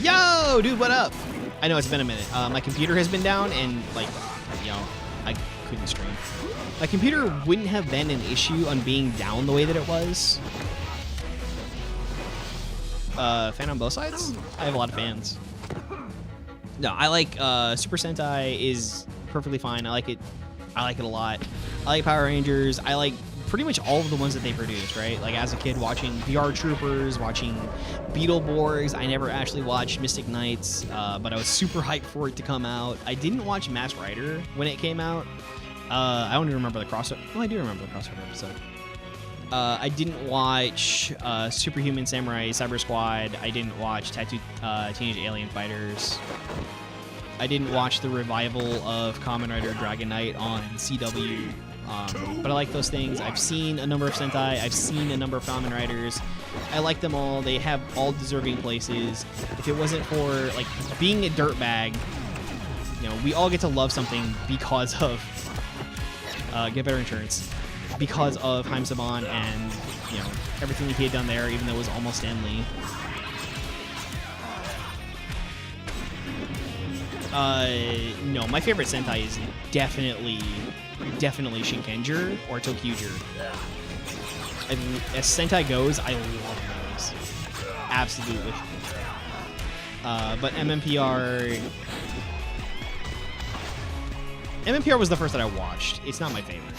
Yo, dude, what up? I know it's been a minute. My computer has been down and, like, you know, I couldn't stream. My computer wouldn't have been an issue on being down the way that it was. Fan on both sides? I have a lot of fans. No, I like Super Sentai is perfectly fine. I like it a lot. I like Power Rangers. I like pretty much all of the ones that they produced, right? Like, as a kid watching VR Troopers, watching Beetleborgs. I never actually watched Mystic Knights, but I was super hyped for it to come out. I didn't watch Masked Rider when it came out. I don't even remember the crossover. Well, I do remember the crossover episode. I didn't watch Superhuman Samurai Cyber Squad. I didn't watch Teenage Alien Fighters. I didn't watch the revival of Kamen Rider Dragon Knight on CW. But I like those things. I've seen a number of Sentai. I've seen a number of Kamen Riders. I like them all. They have all deserving places. If it wasn't for, like, being a dirtbag, you know, we all get to love something because of Get Better Insurance. Because of Haim Saban and, you know, everything that he had done there, even though it was almost Stan Lee. No, my favorite Sentai is definitely Shinkenger or Tokyuger. As Sentai goes, I love those. Absolutely. But MMPR was the first that I watched. It's not my favorite.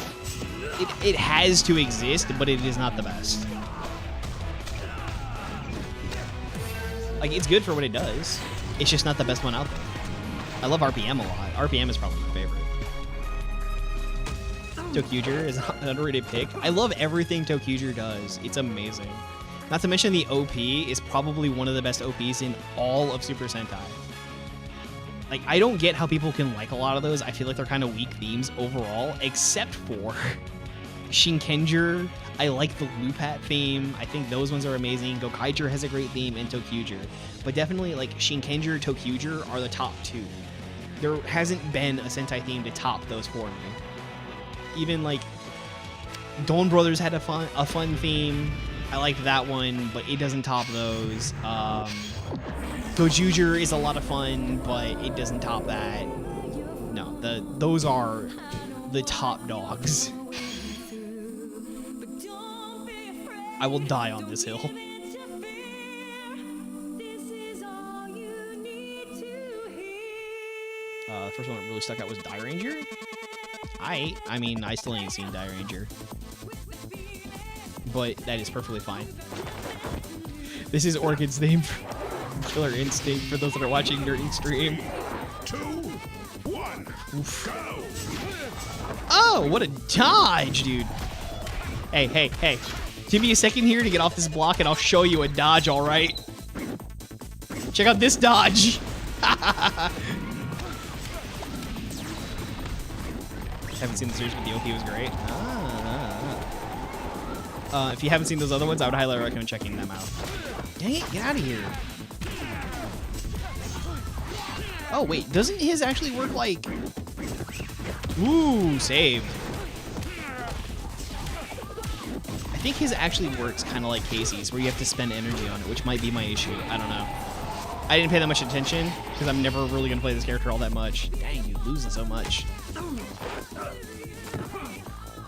It has to exist, but it is not the best. Like, it's good for what it does. It's just not the best one out there. I love RPM a lot. RPM is probably my favorite. Tokyuger is an underrated pick. I love everything Tokyuger does. It's amazing. Not to mention the OP is probably one of the best OPs in all of Super Sentai. Like, I don't get how people can like a lot of those. I feel like they're kind of weak themes overall, except for Shinkenger. I like the Loopat theme. I think those ones are amazing. Gokaiger has a great theme, and Tokyuger. But definitely, like, Shinkenger, Tokyuger are the top two. There hasn't been a Sentai theme to top those for me. Even, like, Dawn Brothers had a fun theme. I like that one, but it doesn't top those. Gojuger is a lot of fun, but it doesn't top that. No, those are the top dogs. I will die on this hill. The first one that really stuck out was Die Ranger. I mean, I still ain't seen Die Ranger. But that is perfectly fine. This is Orchid's theme for Killer Instinct for those that are watching during stream. 2, 1, Oof. go! Oh, what a dodge, dude. Hey. Give me a second here to get off this block and I'll show you a dodge, alright? Check out this dodge. Haven't seen the series, but the OP was great. If you haven't seen those other ones, I would highly recommend checking them out. Dang it, get out of here. Oh, wait, doesn't his actually work like... Ooh, saved. I think his actually works kind of like Casey's, where you have to spend energy on it, which might be my issue. I don't know. I didn't pay that much attention, because I'm never really going to play this character all that much. Dang, you're losing so much.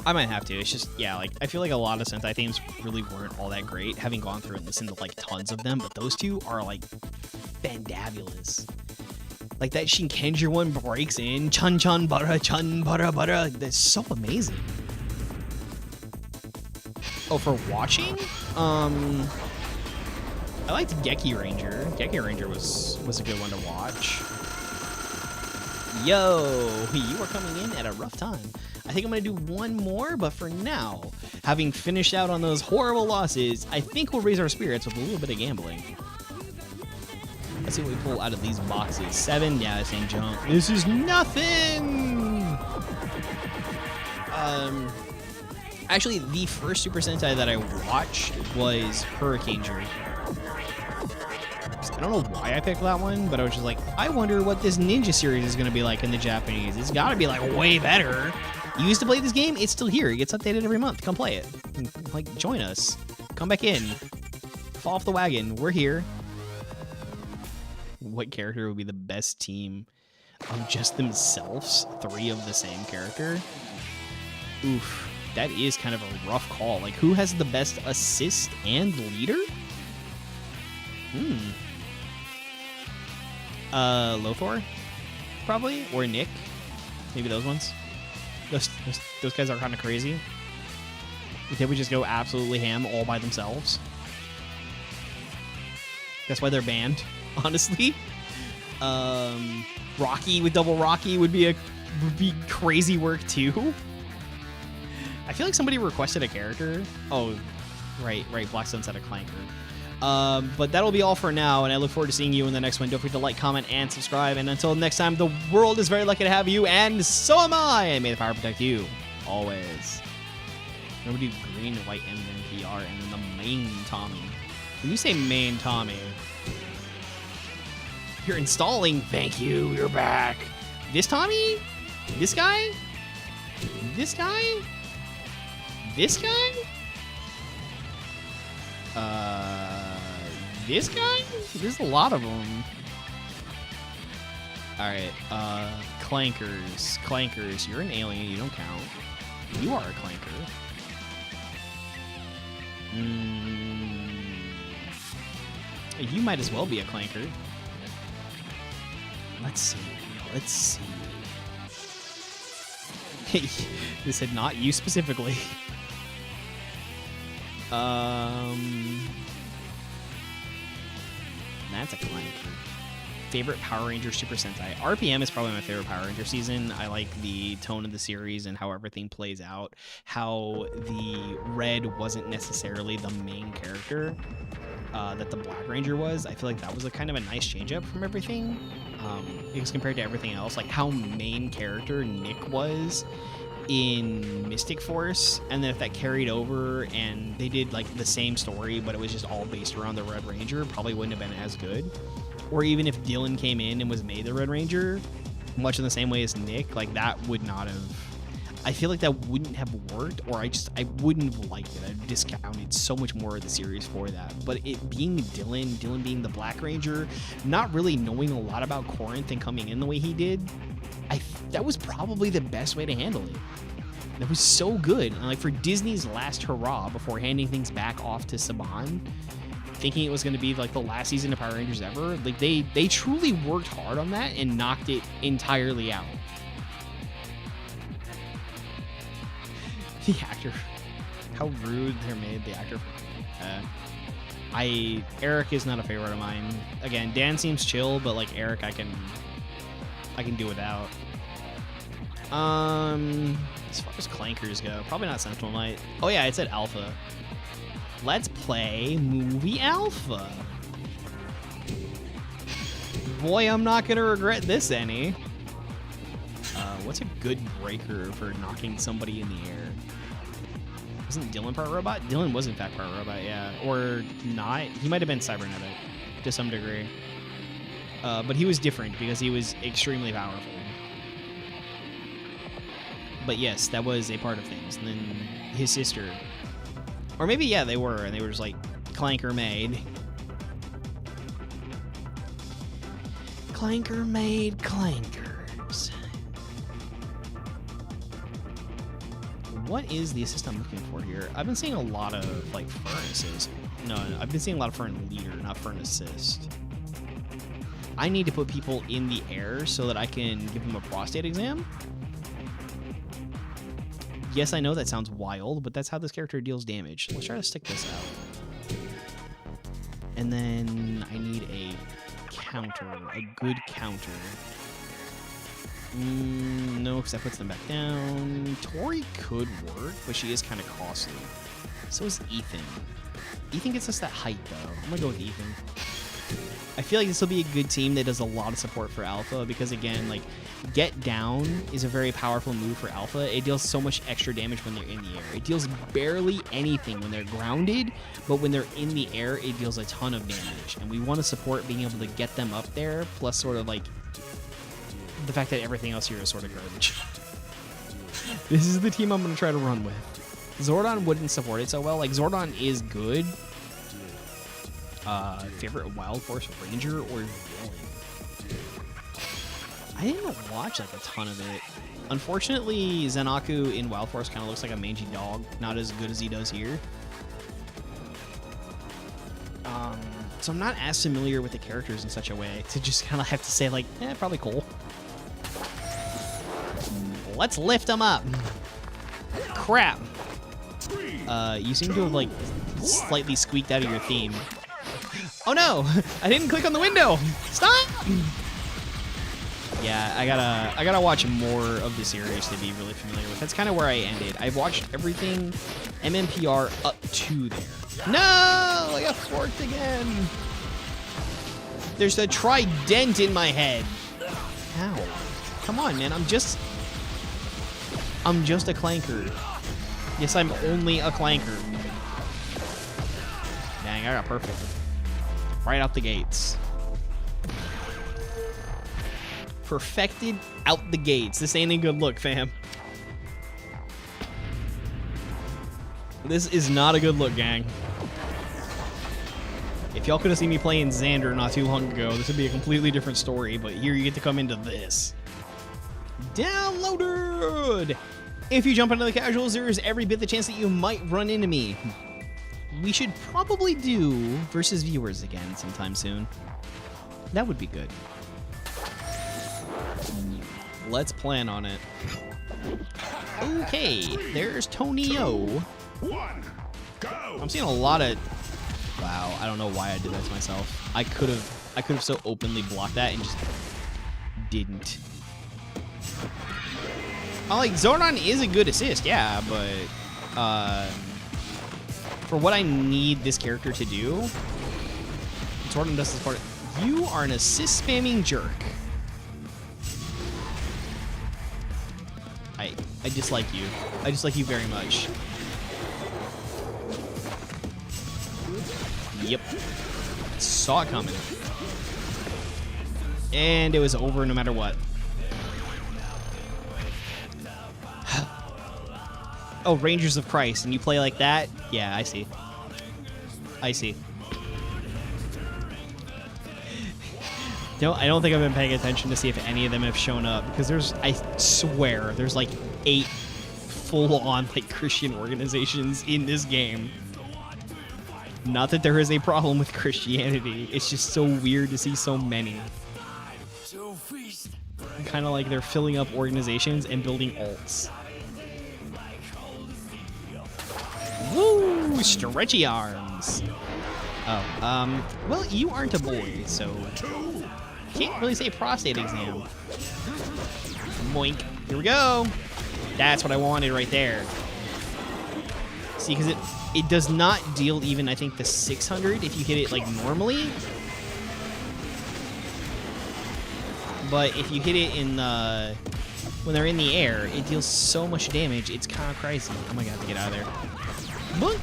I might have to. It's just, yeah, like, I feel like a lot of Sentai themes really weren't all that great, having gone through and listened to, like, tons of them, but those two are, like, fandabulous. Like, that Shinkenja one breaks in, chun bara, that's so amazing. Oh, for watching? I liked Geki Ranger. Geki Ranger was a good one to watch. Yo, you are coming in at a rough time. I think I'm going to do one more, but for now, having finished out on those horrible losses, I think we'll raise our spirits with a little bit of gambling. Let's see what we pull out of these boxes. 7, yeah, this ain't junk. This is nothing! Actually, the first Super Sentai that I watched was Hurricaneer. I don't know why I picked that one, but I was just like, I wonder what this ninja series is going to be like in the Japanese. It's got to be, like, way better. You used to play this game? It's still here. It gets updated every month. Come play it. Like, join us. Come back in. Fall off the wagon. We're here. What character would be the best team of just themselves? 3 of the same character? Oof. That is kind of a rough call. Like, who has the best assist and leader? Lothar? Probably? Or Nick? Maybe those ones? Those guys are kind of crazy. They would just go absolutely ham all by themselves. That's why they're banned, honestly. Rocky with double Rocky would be crazy work too. I feel like somebody requested a character. Oh, right. Blackstone's had a clanker. But that'll be all for now, and I look forward to seeing you in the next one. Don't forget to like, comment, and subscribe. And until next time, the world is very lucky to have you, and so am I. And may the power protect you, always. Remember to do green, white, and then PR, and then the main Tommy. When you say main Tommy, you're installing. Thank you, you're back. This Tommy? This guy? This guy? This guy? This guy? There's a lot of them. Alright, Clankers. Clankers, you're an alien, you don't count. You are a Clanker. You might as well be a Clanker. Let's see. They said not you specifically. That's a Clanker. Favorite Power Ranger Super Sentai. RPM is probably my favorite Power Ranger season. I like the tone of the series and how everything plays out. How the Red wasn't necessarily the main character that the Black Ranger was. I feel like that was a kind of a nice change up from everything. Because compared to everything else, like how main character Nick was in Mystic Force, and then if that carried over and they did like the same story, but it was just all based around the Red Ranger, probably wouldn't have been as good. Or even if Dylan came in and was made the Red Ranger, much in the same way as Nick, like that would not have... I feel like that wouldn't have worked, or I wouldn't have liked it. I've discounted so much more of the series for that. But it being Dylan being the Black Ranger, not really knowing a lot about Corinth and coming in the way he did, that was probably the best way to handle it. That was so good. And like for Disney's last hurrah before handing things back off to Saban, thinking it was going to be like the last season of Power Rangers ever, like they truly worked hard on that and knocked it entirely out. The actor, how rude they're made. The actor, Eric is not a favorite of mine. Again, Dan seems chill, but like Eric, I can do without. As far as Clankers go, probably not Sentinel Knight. Oh yeah, it said Alpha. Let's play Movie Alpha. Boy, I'm not gonna regret this any. What's a good breaker for knocking somebody in the air? Wasn't Dylan part robot? Dylan was in fact part robot, yeah. Or not. He might have been cybernetic to some degree. But he was different because he was extremely powerful. But yes, that was a part of things. And then his sister. Or maybe, yeah, they were. And they were just like Clanker made. Clanker made clankers. What is the assist I'm looking for here? I've been seeing a lot of, like, furnaces. No, I've been seeing a lot of furnace leader, not furnace assist. I need to put people in the air so that I can give them a prostate exam. Yes, I know that sounds wild, but that's how this character deals damage. Let's try to stick this out. And then I need a counter, a good counter. No, because that puts them back down. Tori could work, but she is kind of costly. So is Ethan. Ethan gets us that height, though. I'm going to go with Ethan. I feel like this will be a good team that does a lot of support for Alpha because, again, like, Get Down is a very powerful move for Alpha. It deals so much extra damage when they're in the air. It deals barely anything when they're grounded, but when they're in the air, it deals a ton of damage. And we want to support being able to get them up there, plus sort of, like, the fact that everything else here is sort of garbage. This is the team I'm going to try to run with. Zordon wouldn't support it so well. Like, Zordon is good. Favorite Wild Force Ranger or Villain? I didn't watch, like, a ton of it. Unfortunately, Zenaku in Wild Force kind of looks like a mangy dog. Not as good as he does here. So I'm not as familiar with the characters in such a way to just kind of have to say, like, probably cool. Let's lift them up. Crap. You seem to have, like, slightly squeaked out of your theme. Oh no! I didn't click on the window! Stop! Yeah, I gotta watch more of the series to be really familiar with. That's kind of where I ended. I've watched everything MMPR up to there. No! I got forked again! There's a trident in my head. Ow. Come on, man. I'm just a clanker. Yes, I'm only a clanker. Dang, I got perfect. Right out the gates. Perfected out the gates. This ain't a good look, fam. This is not a good look, gang. If y'all could have seen me playing Xander not too long ago, this would be a completely different story, but here you get to come into this. Downloaded! If you jump into the casuals, there is every bit the chance that you might run into me. We should probably do versus viewers again sometime soon. That would be good. Let's plan on it. Okay, there's Tony-O. I'm seeing a lot of... Wow, I don't know why I did that to myself. I could have so openly blocked that and just didn't. Oh, like, Zordon is a good assist, yeah, but for what I need this character to do, Zordon does this part. You are an assist spamming jerk. I dislike you. I dislike you very much. Yep. Saw it coming. And it was over no matter what. Oh, Rangers of Christ, and you play like that? Yeah, I see. I see. No, I don't think I've been paying attention to see if any of them have shown up, because there's, I swear, there's like 8 full-on like Christian organizations in this game. Not that there is a problem with Christianity, it's just so weird to see so many. Kind of like they're filling up organizations and building alts. Woo! Stretchy arms. Oh, well, you aren't a boy, so can't really say prostate exam. Moink. Here we go. That's what I wanted right there. See, because it does not deal even, I think, the 600 if you hit it, like, normally. But if you hit it in the when they're in the air, it deals so much damage. It's kind of crazy. Oh my god, I have to get out of there. Boink.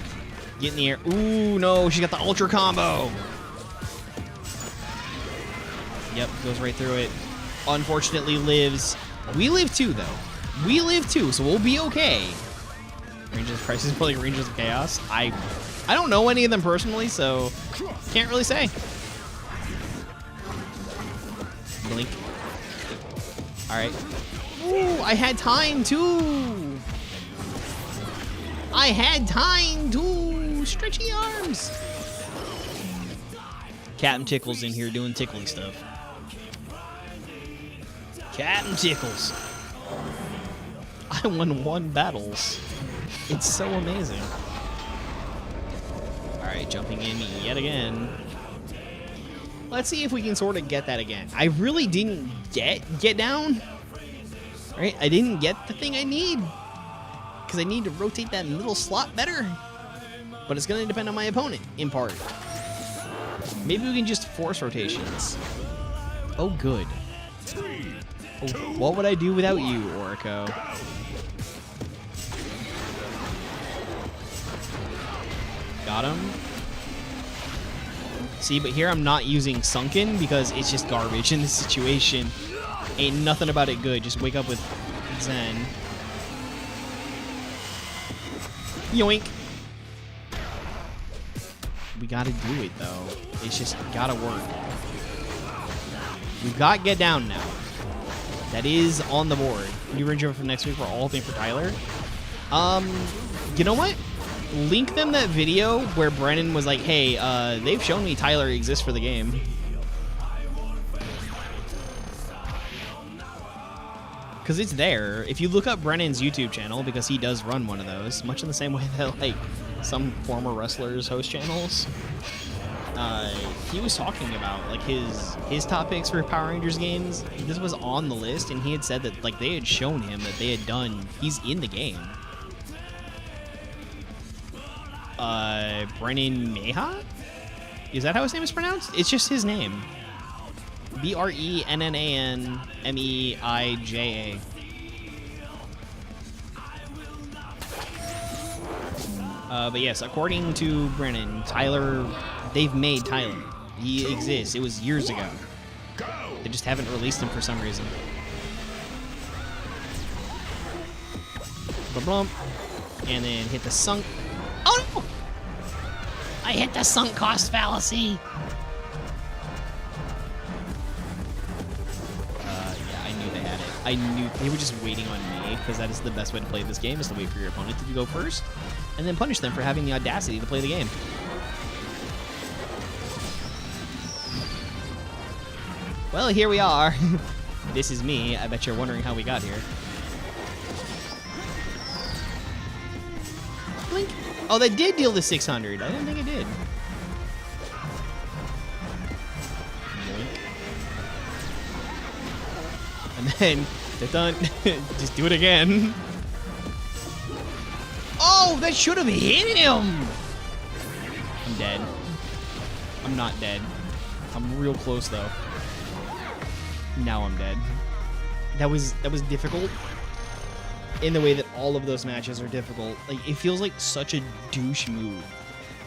Get in the air. Ooh, no, she got the ultra combo. Yep, goes right through it. Unfortunately lives. We live too, though. We live too, so we'll be okay. Rangers of Crisis for like Rangers of Chaos. I don't know any of them personally, so can't really say. Blink. All right. Ooh, I had time too. I had time too. Stretchy arms. Captain Tickle's in here doing tickly stuff. Captain Tickles. I won 1 battles. It's so amazing. All right, jumping in yet again. Let's see if we can sort of get that again. I really didn't get down. All right, I didn't get the thing I need because I need to rotate that middle slot better. But it's going to depend on my opponent in part. Maybe we can just force rotations. Oh, good. Oh, what would I do without you, Orko? Got him. See, but here I'm not using Sunken because it's just garbage in this situation. Ain't nothing about it good. Just wake up with Zen. Yoink. We gotta do it, though. It's just gotta work. We've got Get Down now. That is on the board. New Ranger for next week. We're all hoping for Tyler. You know what? Link them that video where Brennan was like, hey, they've shown me Tyler exists for the game. Because it's there. If you look up Brennan's YouTube channel, because he does run one of those, much in the same way that, like, some former wrestlers host channels, he was talking about, like, his top picks for Power Rangers games. This was on the list, and he had said that, like, they had shown him that they had done, he's in the game. Brennan Meha? Is that how his name is pronounced? It's just his name. BRENNANMEIJA. But yes, according to Brennan, Tyler, they've made Tyler. He exists. It was years ago. They just haven't released him for some reason. Ba-blump. And then hit the sunk. Oh no! I hit the sunk cost fallacy. Yeah, I knew they had it. I knew they were just waiting on me because that is the best way to play this game, is to wait for your opponent to go first and then punish them for having the audacity to play the game. Well, here we are. This is me. I bet you're wondering how we got here. Blink. Oh, that did deal the 600. I didn't think it did. Blink. And then, done. Just do it again. Oh, that should have hit him. I'm dead. I'm not dead. I'm real close though. Now I'm dead. That was difficult. In the way that all of those matches are difficult. Like, it feels like such a douche move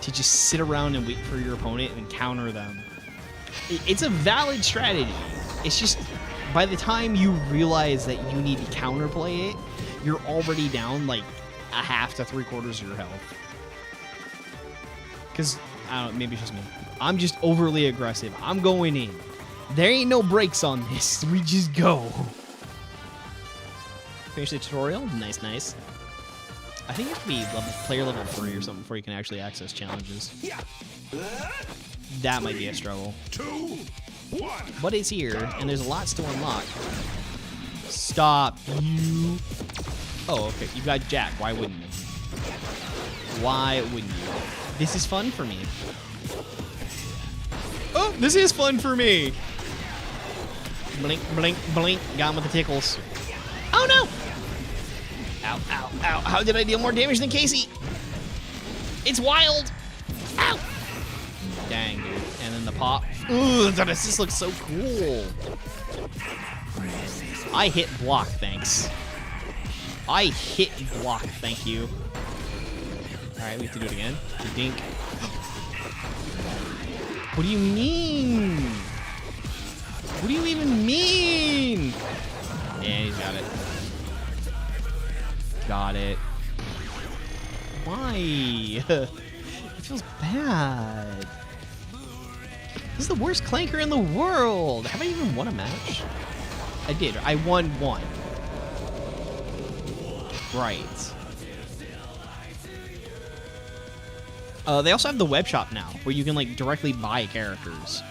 to just sit around and wait for your opponent and counter them. It's a valid strategy. It's just, by the time you realize that you need to counterplay it, you're already down like a half to 3/4 of your health. Because, I don't know, maybe it's just me. I'm just overly aggressive. I'm going in. There ain't no brakes on this. We just go. Finish the tutorial. Nice, nice. I think you have to be player level 3 or something before you can actually access challenges. That might be a struggle. 2, 1. But it's here, and there's lots to unlock. Stop, you. Oh, okay. You got Jack. Why wouldn't you? Why wouldn't you? This is fun for me. Oh, this is fun for me. Blink, blink, blink. Got him with the tickles. Oh, no. Ow, ow, ow. How did I deal more damage than Casey? It's wild. Ow. Dang, dude. And then the pop. Ooh, that assist looks so cool. I hit block, thanks. I hit block, thank you. Alright, we have to do it again. Dink. What do you mean? What do you even mean? Yeah, he's got it. Got it. Why? It feels bad. This is the worst clanker in the world. Have I even won a match? I did. I won one. Right. They also have the web shop now, where you can like directly buy characters.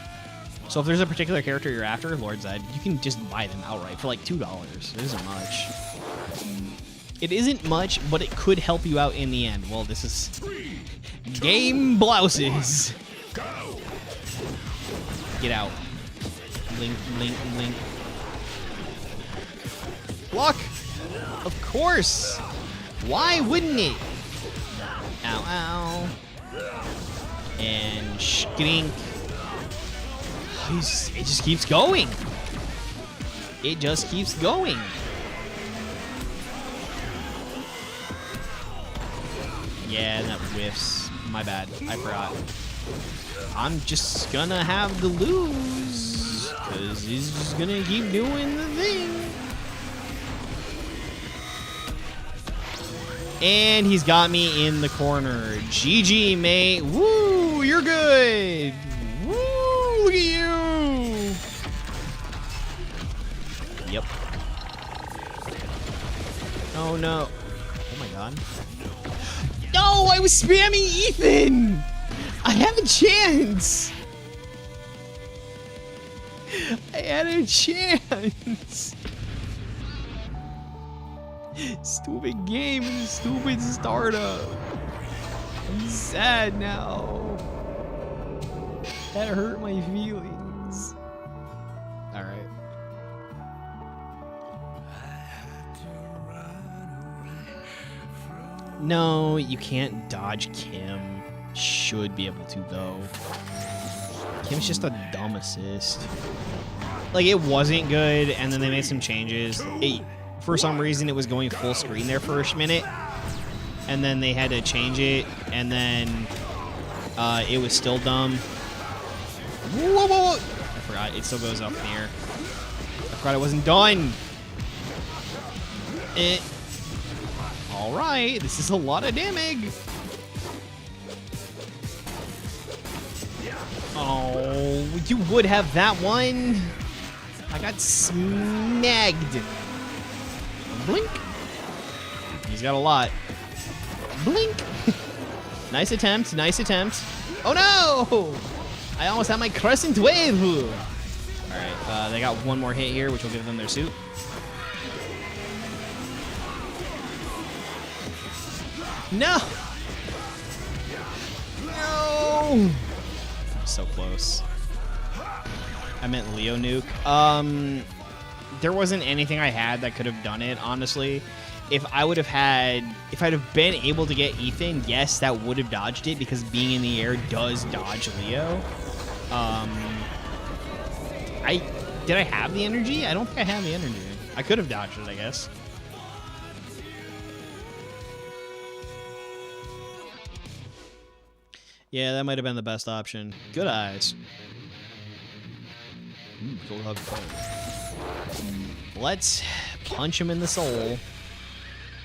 So if there's a particular character you're after, Lord Zed, you can just buy them outright for like $2. It isn't much. It isn't much, but it could help you out in the end. Well, this is game blouses. Get out. Link, link, link. Block! Of course! Why wouldn't it? Ow, ow. And skrink. It just keeps going. It just keeps going. Yeah, that whiffs. My bad. I forgot. I'm just gonna have to lose, because he's just gonna keep doing the thing. And he's got me in the corner. GG, mate. Woo, you're good. Woo, look at you. Yep. Oh, no. Oh, my God. No, I was spamming Ethan. I have a chance. I had a chance. Stupid game and stupid startup. I'm sad now. That hurt my feelings. Alright. No, you can't dodge Kim. Should be able to, though. Kim's just a dumb assist. Like, it wasn't good, and then they made some changes. For some reason, it was going full screen there for a minute, and then they had to change it, and then it was still dumb. Whoa, whoa, whoa. I forgot. It still goes up in the air. I forgot it wasn't done. All right. This is a lot of damage. Oh, you would have that one. I got snagged. Blink. He's got a lot. Blink. Nice attempt. Nice attempt. Oh, no. I almost had my crescent wave. All right. They got one more hit here, which will give them their suit. No. No. So close. I meant Leo Nuke. There wasn't anything I had that could have done it, honestly. If I'd have been able to get Ethan, yes, that would have dodged it, because being in the air does dodge Leo. Did I have the energy? I don't think I have the energy. I could have dodged it, I guess. Yeah, that might have been the best option. Good eyes. Cool hug. Let's punch him in the soul.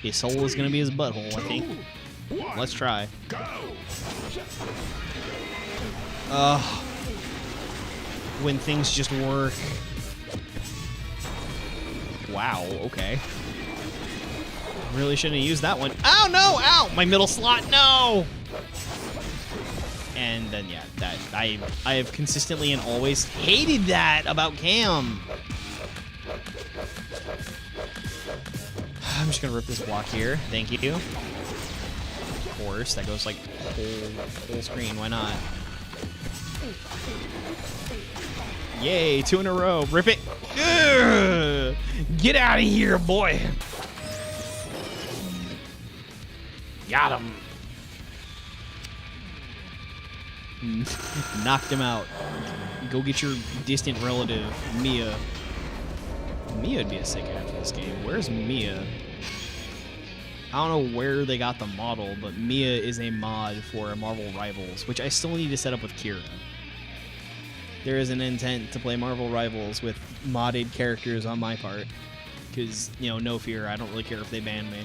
His soul is going to be his butthole, I think. Let's try. When things just work. Wow, okay. Really shouldn't have used that one. Oh, no! Ow! My middle slot, no! And then, yeah, that I have consistently and always hated that about Cam. I'm just gonna rip this block here. Thank you. Of course, that goes like whole screen. Why not? Yay, 2 in a row. Rip it. Ugh! Get out of here, boy. Got him. Knocked him out. Go get your distant relative, Mia. Mia would be a sick ad for this game. Where's Mia? I don't know where they got the model, but Mia is a mod for Marvel Rivals, which I still need to set up with Kira. There is an intent to play Marvel Rivals with modded characters on my part. Because, you know, no fear, I don't really care if they ban me.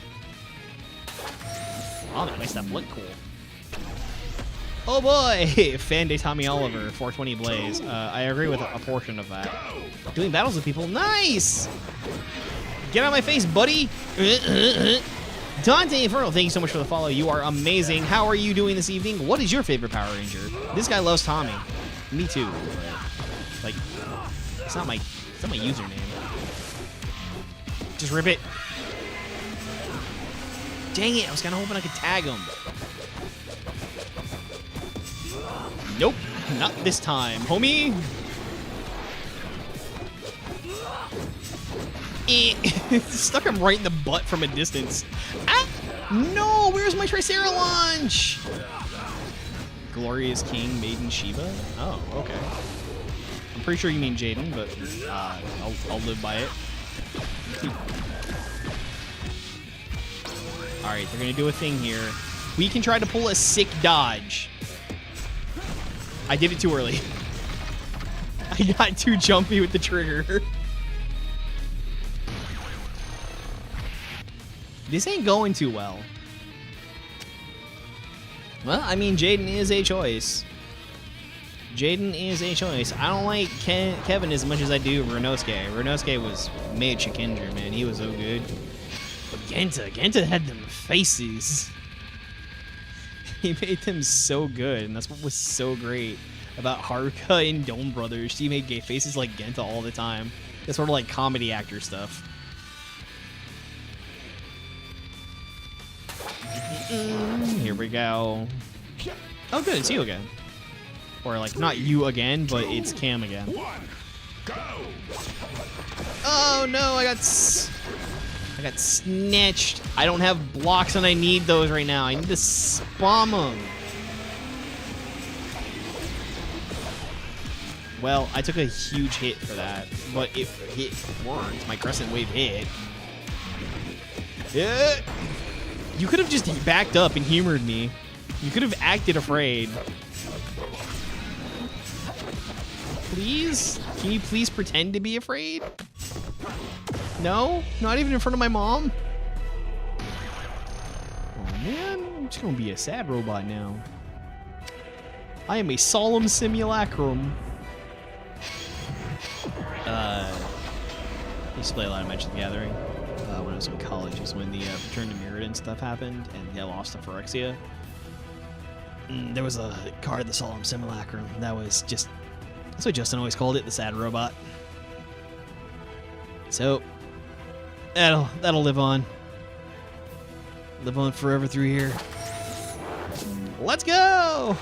Oh, that makes that look cool. Oh boy! Fan Day Tommy Oliver, 420 Blaze. I agree with a portion of that. Doing battles with people, nice! Get out of my face, buddy! Dante Inferno, thank you so much for the follow. You are amazing. How are you doing this evening? What is your favorite Power Ranger? This guy loves Tommy. Me too. Like, it's not my username. Just rip it. Dang it, I was kind of hoping I could tag him. Nope, not this time, homie. Stuck him right in the butt from a distance. Ah! No, where's my Tricera launch? Glorious King, Maiden Shiva? Oh, okay. I'm pretty sure you mean Jaden, but I'll live by it. Alright, they're going to do a thing here. We can try to pull a sick dodge. I did it too early. I got too jumpy with the trigger. This ain't going too well. Well, I mean, Jaden is a choice. Jaden is a choice. I don't like Kevin as much as I do Renosuke. Renosuke was made Shikinger, man. He was so good. But Genta had them faces. He made them so good, and that's what was so great about Haruka and Dome Brothers. She made gay faces like Genta all the time. It's sort of like comedy actor stuff. Here we go. Oh, good, it's you again. Or like not you again, but it's Cam again. Oh no, I got snatched. I don't have blocks and I need those right now. I need to spam them. Well, I took a huge hit for that, but it worked. My Crescent Wave hit. Yeah. You could have just backed up and humored me. You could have acted afraid. Please? Can you please pretend to be afraid? No? Not even in front of my mom? Oh man, I'm just gonna be a sad robot now. I am a solemn simulacrum. I used to play a lot of Magic the Gathering. When I was in college is when the Return to Mirrodin stuff happened and I lost to Phyrexia. There was a card, the Solemn Simulacrum. That's what Justin always called it, the sad robot. So that'll live on. Live on forever through here. Let's go!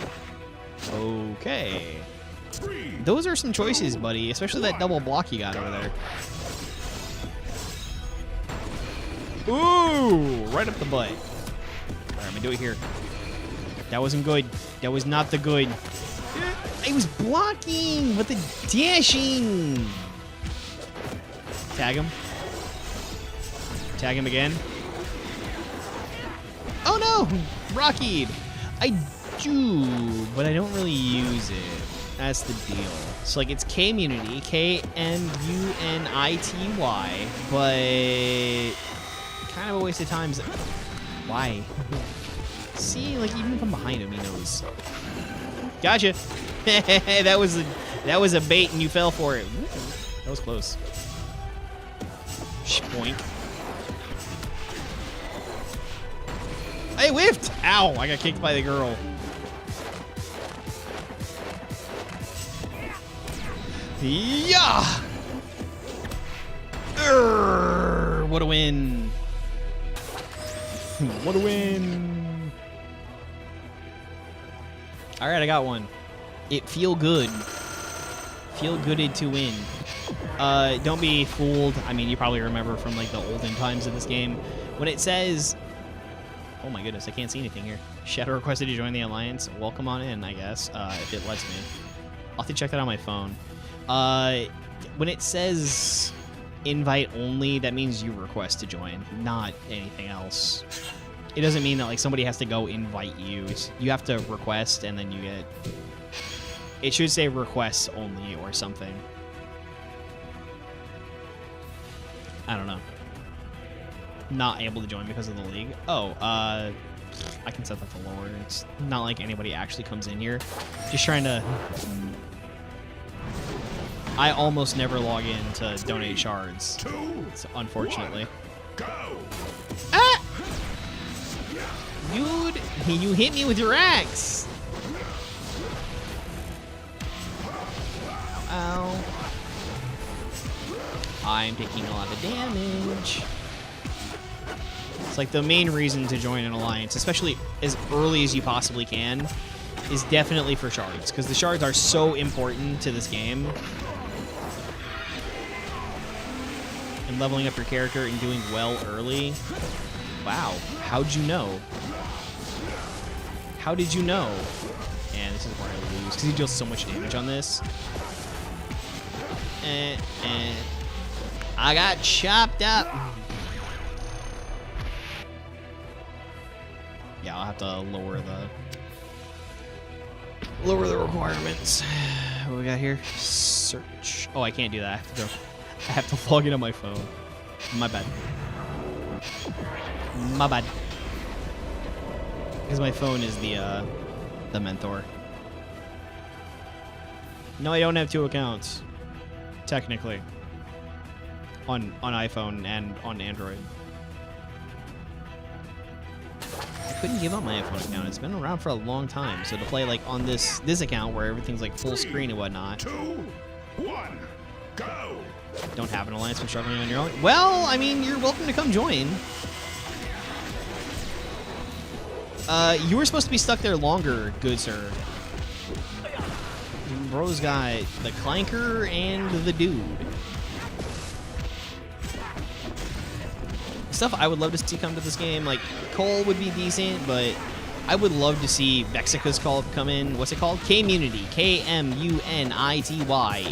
Okay. Those are some choices, buddy, especially that double block you got over there. Ooh, right up the butt. All right, I'm gonna do it here. That wasn't good. That was not the good. I was blocking with the dashing. Tag him. Tag him again. Oh no, Rockied. I do, but I don't really use it. That's the deal. So like it's KMUNITY, KMUNITY, but kind of a waste of time. Why? See, like even from behind him, he knows. Gotcha. that was a bait, and you fell for it. Ooh, that was close. Shpoink. I whiffed. Ow! I got kicked by the girl. Yeah. What a win. What a win. All right, I got one. It feel good. Feel gooded to win. Don't be fooled. I mean, you probably remember from like the olden times of this game when it says, oh my goodness, I can't see anything here. Shadow requested to join the alliance. Welcome on in, I guess, if it lets me. I'll have to check that on my phone. When it says invite only, that means you request to join, not anything else. It doesn't mean that like somebody has to go invite you. You have to request, and then you get... It should say requests only or something. I don't know. Not able to join because of the league. Oh, I can set that to lower. It's not like anybody actually comes in here. Just trying to... I almost never log in to donate shards, unfortunately. Go. Ah! Dude, you hit me with your axe. Ow. I'm taking a lot of damage. It's like the main reason to join an alliance, especially as early as you possibly can, is definitely for shards, because the shards are so important to this game. And leveling up your character and doing well early. Wow, how'd you know? How did you know? And this is where I lose, because he deals so much damage on this. I got chopped up. Yeah, I'll have to lower the requirements. What we got here? Search. Oh, I can't do that. I have to log in on my phone. My bad. My bad. Because my phone is the mentor. No, I don't have 2 accounts. Technically. On iPhone and on Android. I couldn't give up my iPhone account. It's been around for a long time. So to play like on this account where everything's like full screen and whatnot. 2, 1, go. Don't have an alliance when struggling on your own. Well, I mean, you're welcome to come join. You were supposed to be stuck there longer, good sir. Bro's got the clanker and the dude. Stuff I would love to see come to this game, like Cole would be decent, but I would love to see Mexico's come in. What's it called? KMUNITY. KMUNITY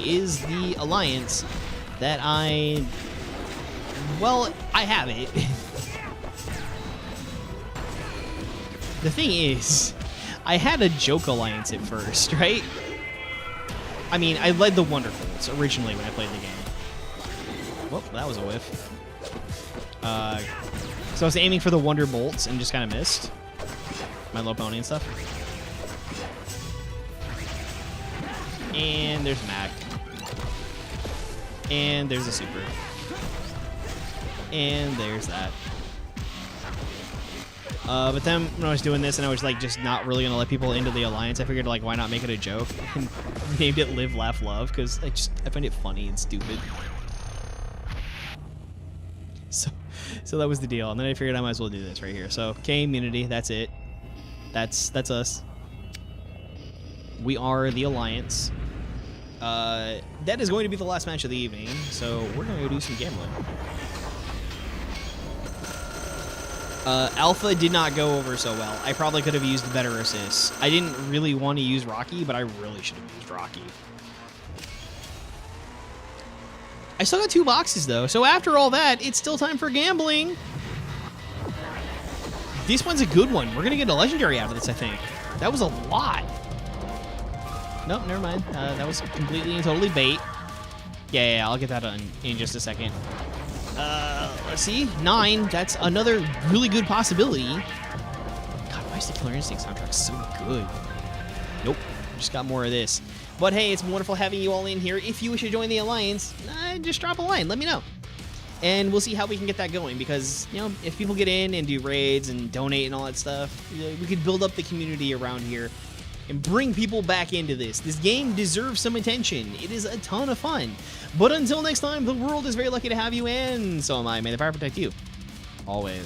is the alliance that I have it. The thing is, I had a joke alliance at first, right? I mean, I led the Wonder Bolts originally when I played the game. Well, that was a whiff. So I was aiming for the Wonder Bolts and just kind of missed. My low pony and stuff. And there's Mac. And there's a super. And there's that. But then when I was doing this and I was like just not really gonna let people into the alliance, I figured like why not make it a joke and named it Live, Laugh, Love, because I find it funny and stupid. So that was the deal, and then I figured I might as well do this right here. So KMUNITY, that's it. That's us. We are the alliance. That is going to be the last match of the evening, so we're gonna go do some gambling. Alpha did not go over so well. I probably could have used better assists. I didn't really want to use Rocky, but I really should have used Rocky. I still got 2 boxes, though, so after all that, it's still time for gambling. This one's a good one. We're going to get a legendary out of this, I think. That was a lot. Nope, never mind. That was completely and totally bait. Yeah, I'll get that in just a second. Let's see. 9. That's another really good possibility. God, why is the Killer Instinct soundtrack so good? Nope. Just got more of this. But hey, it's wonderful having you all in here. If you wish to join the alliance, just drop a line. Let me know. And we'll see how we can get that going. Because, you know, if people get in and do raids and donate and all that stuff, we could build up the community around here and bring people back into this. This game deserves some attention. It is a ton of fun. But until next time, the world is very lucky to have you, and so am I. May the fire protect you. Always.